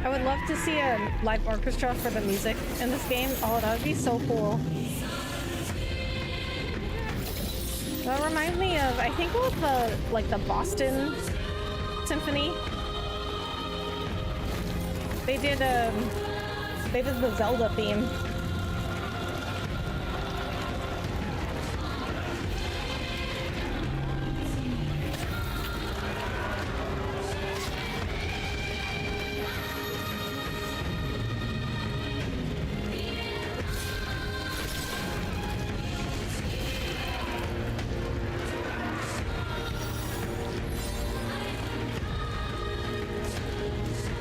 Speaker 1: I would love to see a live orchestra for the music in this game. Oh, that would be so cool. That reminds me of, I think it was the Boston Symphony. They did the Zelda theme.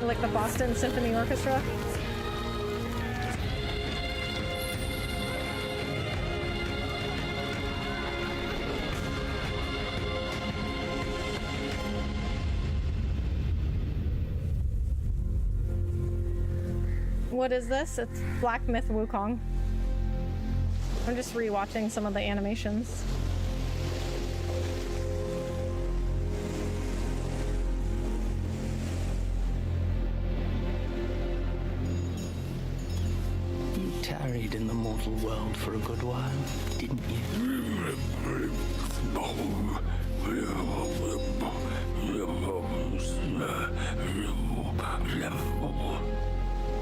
Speaker 1: Like the Boston Symphony Orchestra. What is this? It's Black Myth Wukong. I'm just rewatching some of the animations.
Speaker 8: Tarried in the mortal world for a good while, didn't you?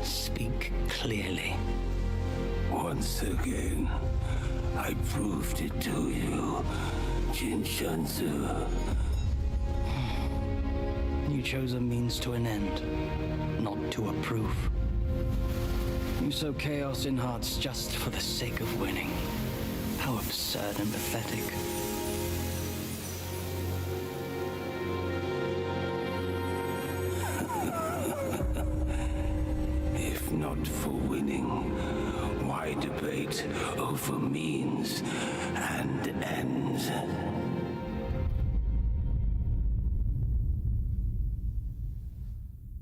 Speaker 6: Speak clearly.
Speaker 11: Once again, I proved it to you, Jin Shanzu.
Speaker 8: You chose a means to an end, not to a proof. You sow chaos in hearts just for the sake of winning. How absurd and pathetic.
Speaker 11: If not for winning, why debate over means and ends?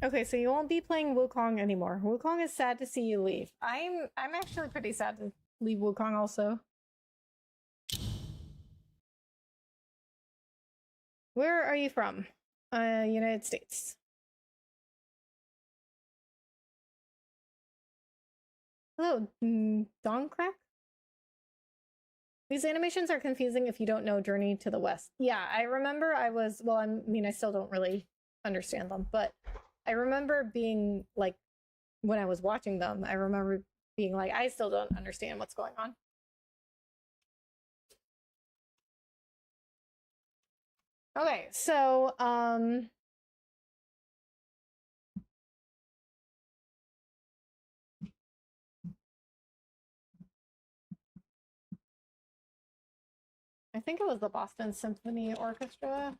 Speaker 1: Okay, so you won't be playing Wukong anymore. Wukong is sad to see you leave. I'm actually pretty sad to leave Wukong also. Where are you from? United States. Hello, Dongcrack? These animations are confusing if you don't know Journey to the West. Yeah, I remember I still don't really understand them, but I remember being like, when I was watching them, I remember being like, I still don't understand what's going on. Okay, so, I think it was the Boston Symphony Orchestra.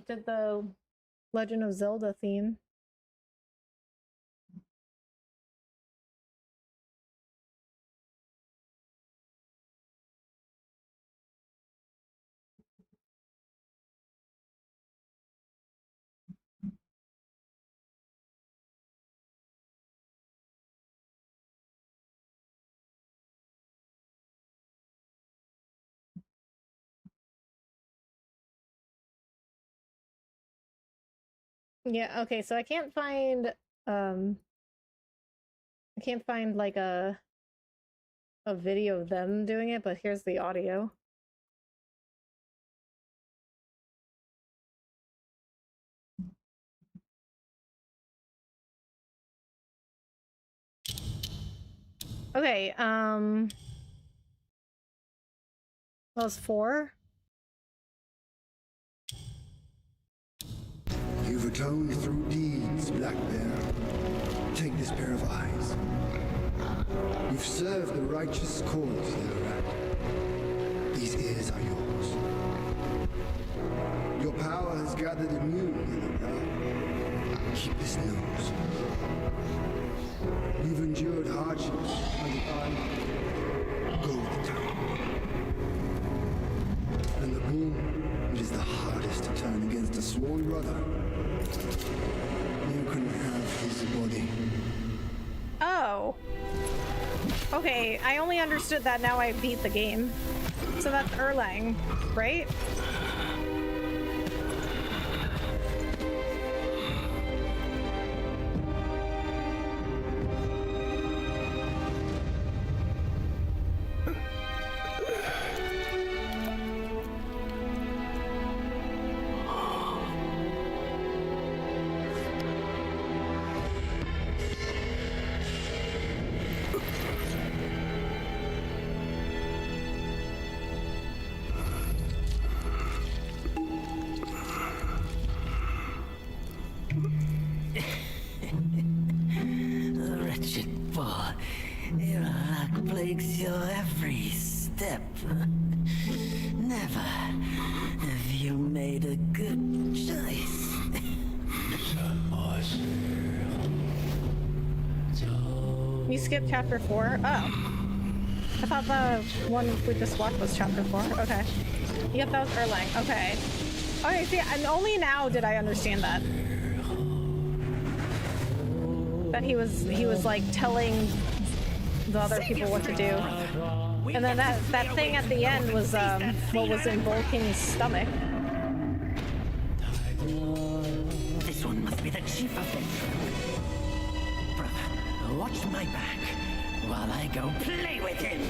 Speaker 1: Did the Legend of Zelda theme. Yeah, okay, so I can't find like a video of them doing it, but here's the audio. Okay, that was 4.
Speaker 5: You've atoned through deeds, Black Bear. Take this pair of eyes. You've served the righteous cause, Theorat. These ears are yours. Your power has gathered anew, Theorat. Keep this nose. You've endured hardships under time. Go with the time. And the bull, it is the hardest to turn against a sworn brother. You can have his body.
Speaker 1: Oh. Okay, I only understood that now I beat the game. So that's Erlang, right?
Speaker 6: Your every step. Never have you made a good choice.
Speaker 1: You skipped chapter 4? Oh. I thought the one we just watched was chapter 4. Okay. Yep, that was Erlang. Okay. Okay, see, and only now did I understand that. That he was like telling the other people what to do. And then that thing at the end was what was in Volking's stomach.
Speaker 6: This one must be the chief of them. Brother, watch my back while I go play with him.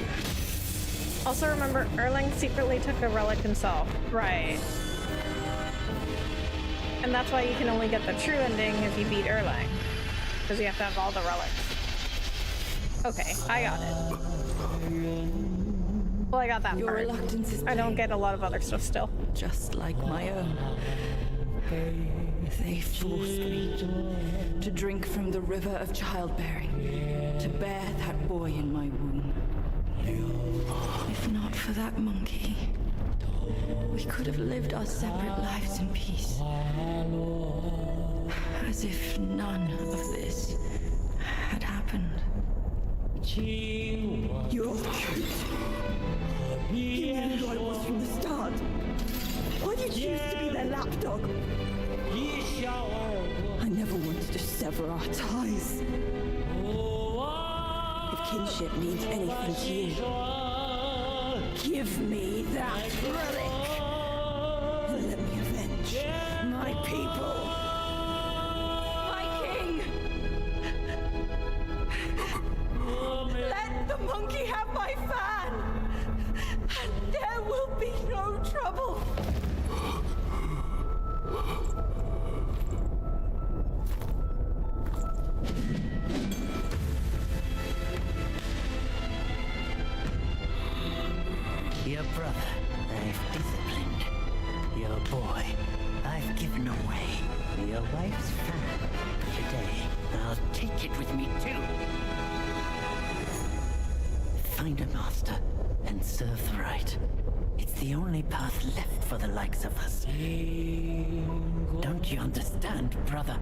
Speaker 1: Also remember, Erlang secretly took a relic himself. Right. And that's why you can only get the true ending if you beat Erlang. Because you have to have all the relics. Okay, I got it. Well, I got that
Speaker 9: Your
Speaker 1: part.
Speaker 9: reluctance is
Speaker 1: I don't get a lot of other stuff still.
Speaker 9: just like my own. They forced me to drink from the river of childbearing, to bear that boy in my womb. If not for that monkey, we could have lived our separate lives in peace. As if none of this had happened. You're the truth. You knew who I was from the start. Why did you choose to be their lapdog? I never wanted to sever our ties. If kinship means anything to you, give me that relic. And let me avenge my people. My king! Let the monkey have my fan! And there will be no trouble!
Speaker 6: Your brother, I've disciplined. Your boy, I've given away. Your wife's fan. Today, I'll take it with me too. Find a master and serve the right. It's the only path left for the likes of us. Don't you understand, brother?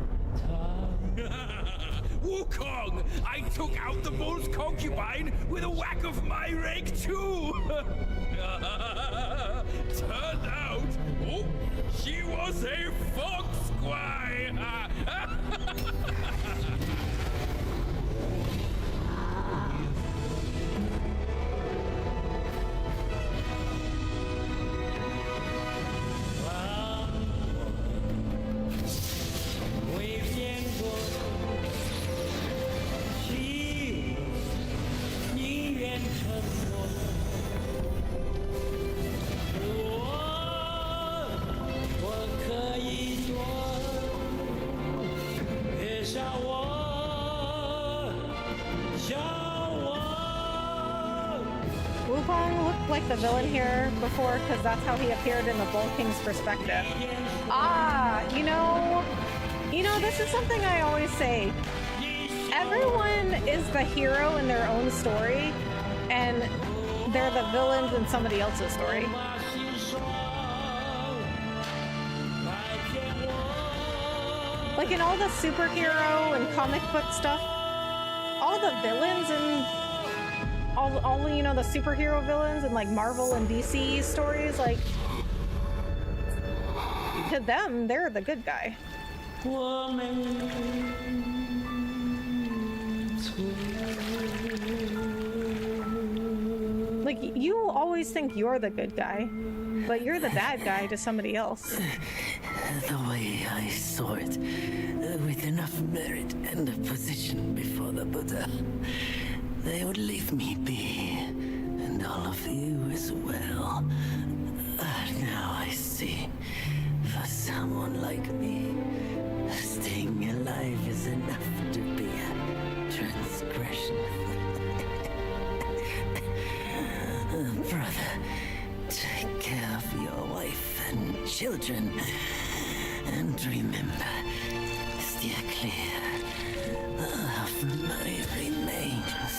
Speaker 7: Wukong! I took out the bull's concubine with a whack of my rake too! Turned out, oh, she was a fox squire!
Speaker 1: Wukong looked like the villain here before because that's how he appeared in the Bull King's perspective. Ah, you know, this is something I always say. Everyone is the hero in their own story, and they're the villains in somebody else's story. Like in all the superhero and comic book stuff, all the villains and all you know, the superhero villains and like Marvel and DC stories, like to them, they're the good guy. Like you always think you're the good guy, but you're the bad guy to somebody else.
Speaker 6: The way I saw it, with enough merit and a position before the Buddha, they would leave me be, and all of you as well. Now I see, for someone like me, staying alive is enough to be a transgression. Brother, take care of your wife and children, and remember, steer clear of my remains.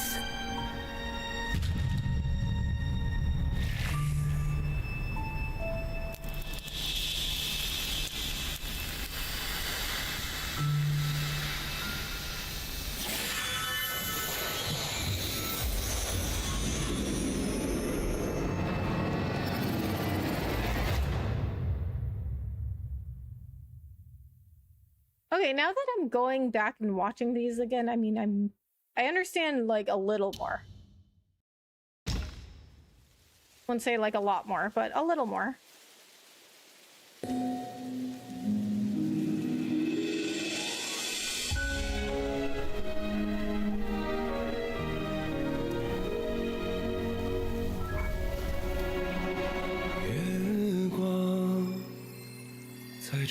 Speaker 1: Okay, now that I'm going back and watching these again, I mean, I understand like a little more. I wouldn't say like a lot more, but a little more.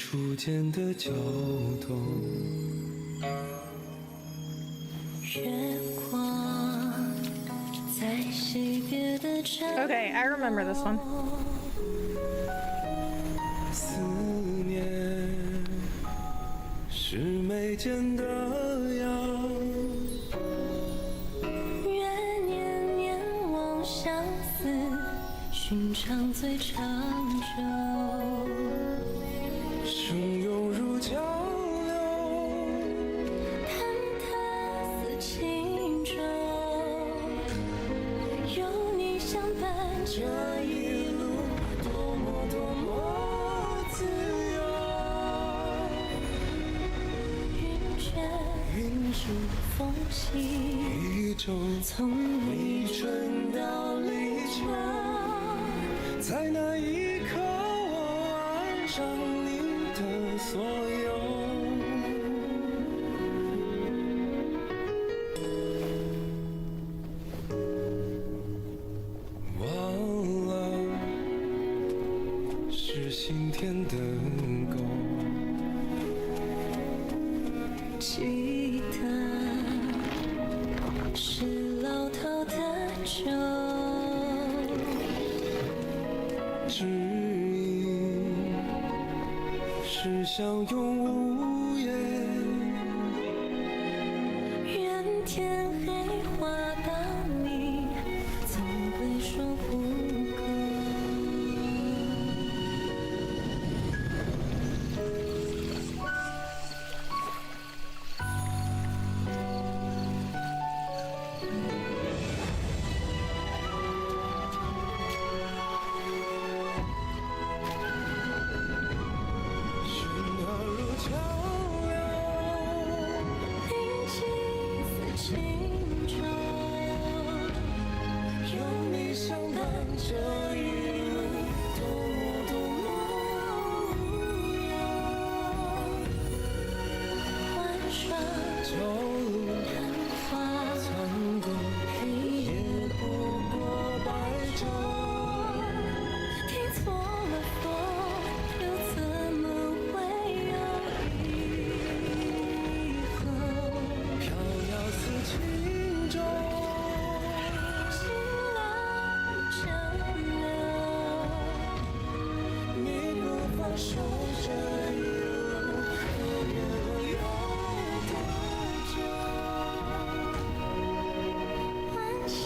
Speaker 12: 初见的交通。
Speaker 1: Okay, I remember this one.
Speaker 12: 思念是眉间的阳，
Speaker 13: 愿念念望相思，寻常最长久。
Speaker 12: 汹涌如江流，
Speaker 13: 忐忑似轻舟，有你相伴这一路，多么多么自由。云卷
Speaker 12: 云舒
Speaker 13: 风起，
Speaker 12: 一周
Speaker 13: 从立春到立秋，
Speaker 12: 在那一刻我爱上你的所有。忘了是心田的沟，
Speaker 13: 记得是老套的酒，
Speaker 12: 指引是相拥无言。
Speaker 13: 愿天黑花到你，总会说不够。
Speaker 12: 寻河入江流，
Speaker 13: 灵气似轻舟，有你相伴这一路，多么多么无忧。玩耍
Speaker 12: 朝露
Speaker 13: 昙花，
Speaker 12: 苍狗
Speaker 13: 也不过白昼。听错了风，又怎么会有以后？
Speaker 12: 飘摇似轻舟，
Speaker 13: 情浪蒸流，
Speaker 12: 你不放手这一路，可别了有多久？
Speaker 13: 欢喜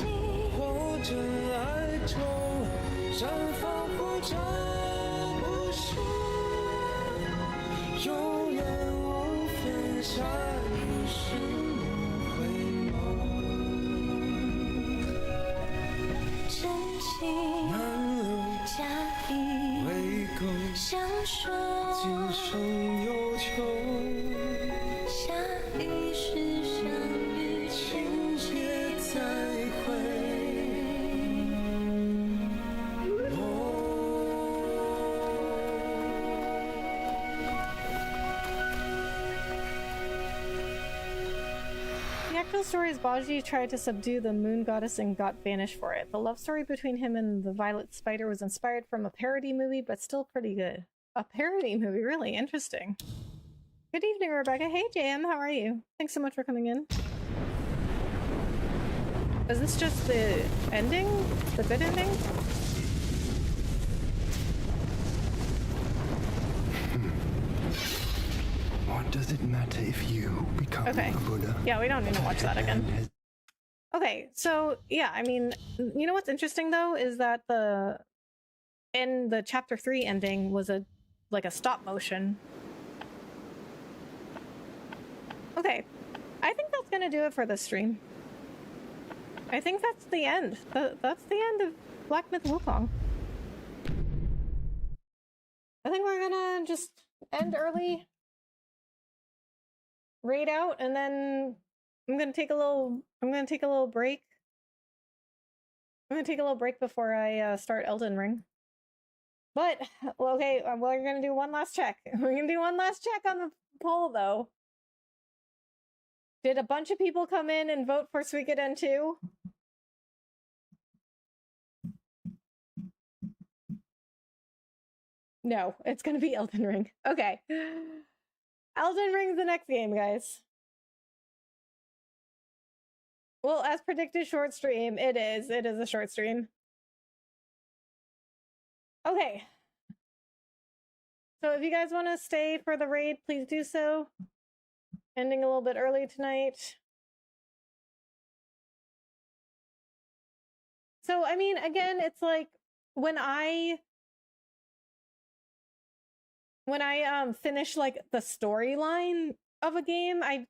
Speaker 12: 或真爱中绽放或者不是，永远无分下一世回眸。
Speaker 13: 真情
Speaker 12: 难留
Speaker 13: 假意
Speaker 12: 未够，
Speaker 13: 相守，
Speaker 12: 今生有求，
Speaker 13: 下一世相遇，
Speaker 12: 情节再会。
Speaker 1: The actual story is Baji tried to subdue the moon goddess and got banished for it. The love story between him and the Violet Spider was inspired from a parody movie, but still pretty good. A parody movie, really interesting. Good evening, Rebecca. Hey, JM, how are you? Thanks so much for coming in. Is this just the ending? The good ending?
Speaker 5: What does it matter if you become
Speaker 1: Okay.
Speaker 5: a Buddha?
Speaker 1: Yeah, we don't need to watch that again.
Speaker 5: And has
Speaker 1: Okay, so yeah, I mean, you know what's interesting though is that in the chapter 3 ending was a stop motion. Okay, I think that's gonna do it for this stream. I think that's the end. That's the end of Black Myth Wukong. I think we're gonna just end early, raid out, and then I'm gonna take a little break. I'm gonna take a little break before I start Elden Ring. But okay, we're gonna do one last check. We're gonna do one last check on the poll, though. Did a bunch of people come in and vote for Suikoden 2? No, it's gonna be Elden Ring. Okay. Elden Ring's the next game, guys. Well, as predicted, short stream. It is. It is a short stream. Okay. So if you guys want to stay for the raid, please do so. Ending a little bit early tonight. So, I mean, again, it's like when I finish like the storyline of a game, I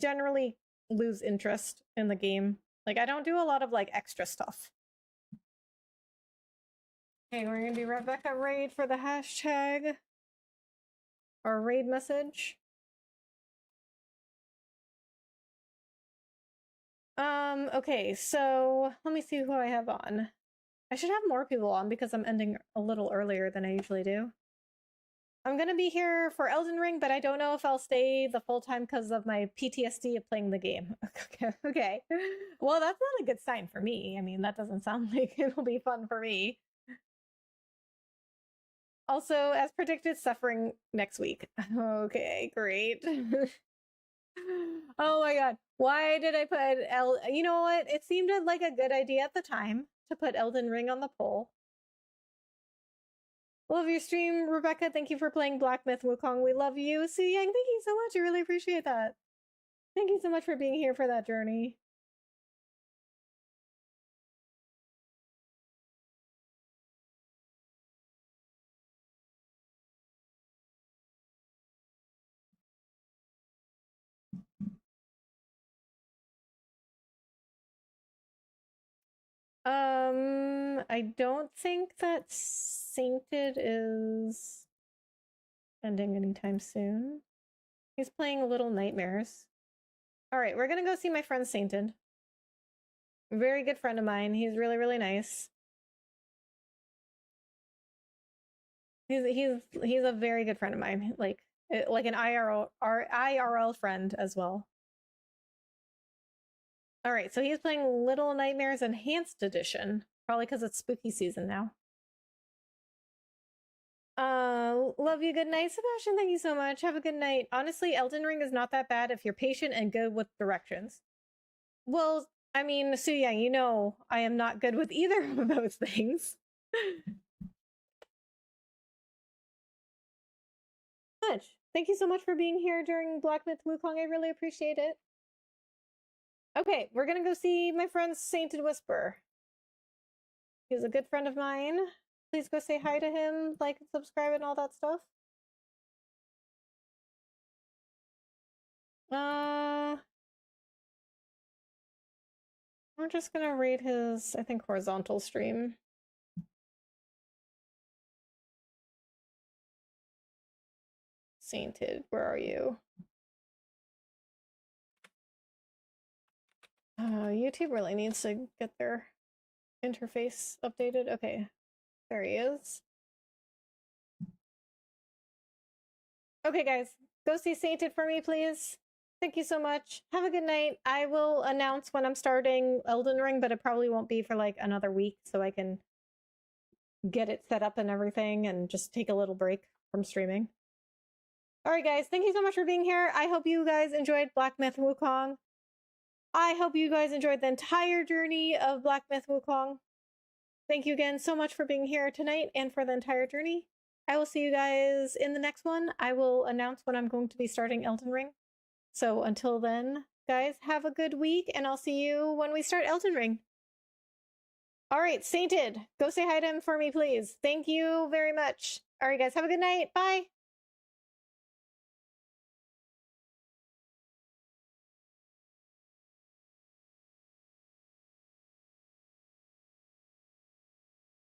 Speaker 1: generally lose interest in the game. Like, I don't do a lot of like extra stuff. Okay, we're gonna do Rebecca raid for the hashtag or raid message. Okay, so let me see who I have on. I should have more people on because I'm ending a little earlier than I usually do. I'm gonna be here for Elden Ring, but I don't know if I'll stay the full time because of my PTSD of playing the game. Okay. Well, that's not a good sign for me. I mean, that doesn't sound like it'll be fun for me. Also, as predicted, suffering next week. Okay, great. Oh my god. Why did I put you know what? It seemed like a good idea at the time to put Elden Ring on the poll. Love your stream, Rebecca. Thank you for playing Black Myth Wukong. We love you. Su Yang, thank you so much. I really appreciate that. Thank you so much for being here for that journey. I don't think that Sainted is ending anytime soon. He's playing Little Nightmares. Alright, we're gonna go see my friend Sainted. Very good friend of mine. He's really, really nice. He's a very good friend of mine. Like an IRL friend as well. Alright, so he's playing Little Nightmares Enhanced Edition. Probably because it's spooky season now. Love you. Good night, Sebastian. Thank you so much. Have a good night. Honestly, Elden Ring is not that bad if you're patient and good with directions. Well, I mean, Su Yang, you know I am not good with either of those things. Much. Thank you so much for being here during Black Myth Wukong. I really appreciate it. Okay, we're gonna go see my friend Sainted Whisper. He's a good friend of mine. Please go say hi to him, like and subscribe and all that stuff. I'm just gonna rate his, I think, horizontal stream. Sainted, where are you? YouTube really needs to get their interface updated. Okay, there he is. Okay, guys, go see Sainted for me, please. Thank you so much. Have a good night. I will announce when I'm starting Elden Ring, but it probably won't be for like another week, so I can get it set up and everything and just take a little break from streaming. Alright guys, thank you so much for being here. I hope you guys enjoyed Black Myth Wukong. I hope you guys enjoyed the entire journey of Black Myth Wukong. Thank you again so much for being here tonight and for the entire journey. I will see you guys in the next one. I will announce when I'm going to be starting Elden Ring. So until then, guys, have a good week, and I'll see you when we start Elden Ring. Alright, Sainted, go say hi to him for me, please. Thank you very much. Alright, guys, have a good night. Bye!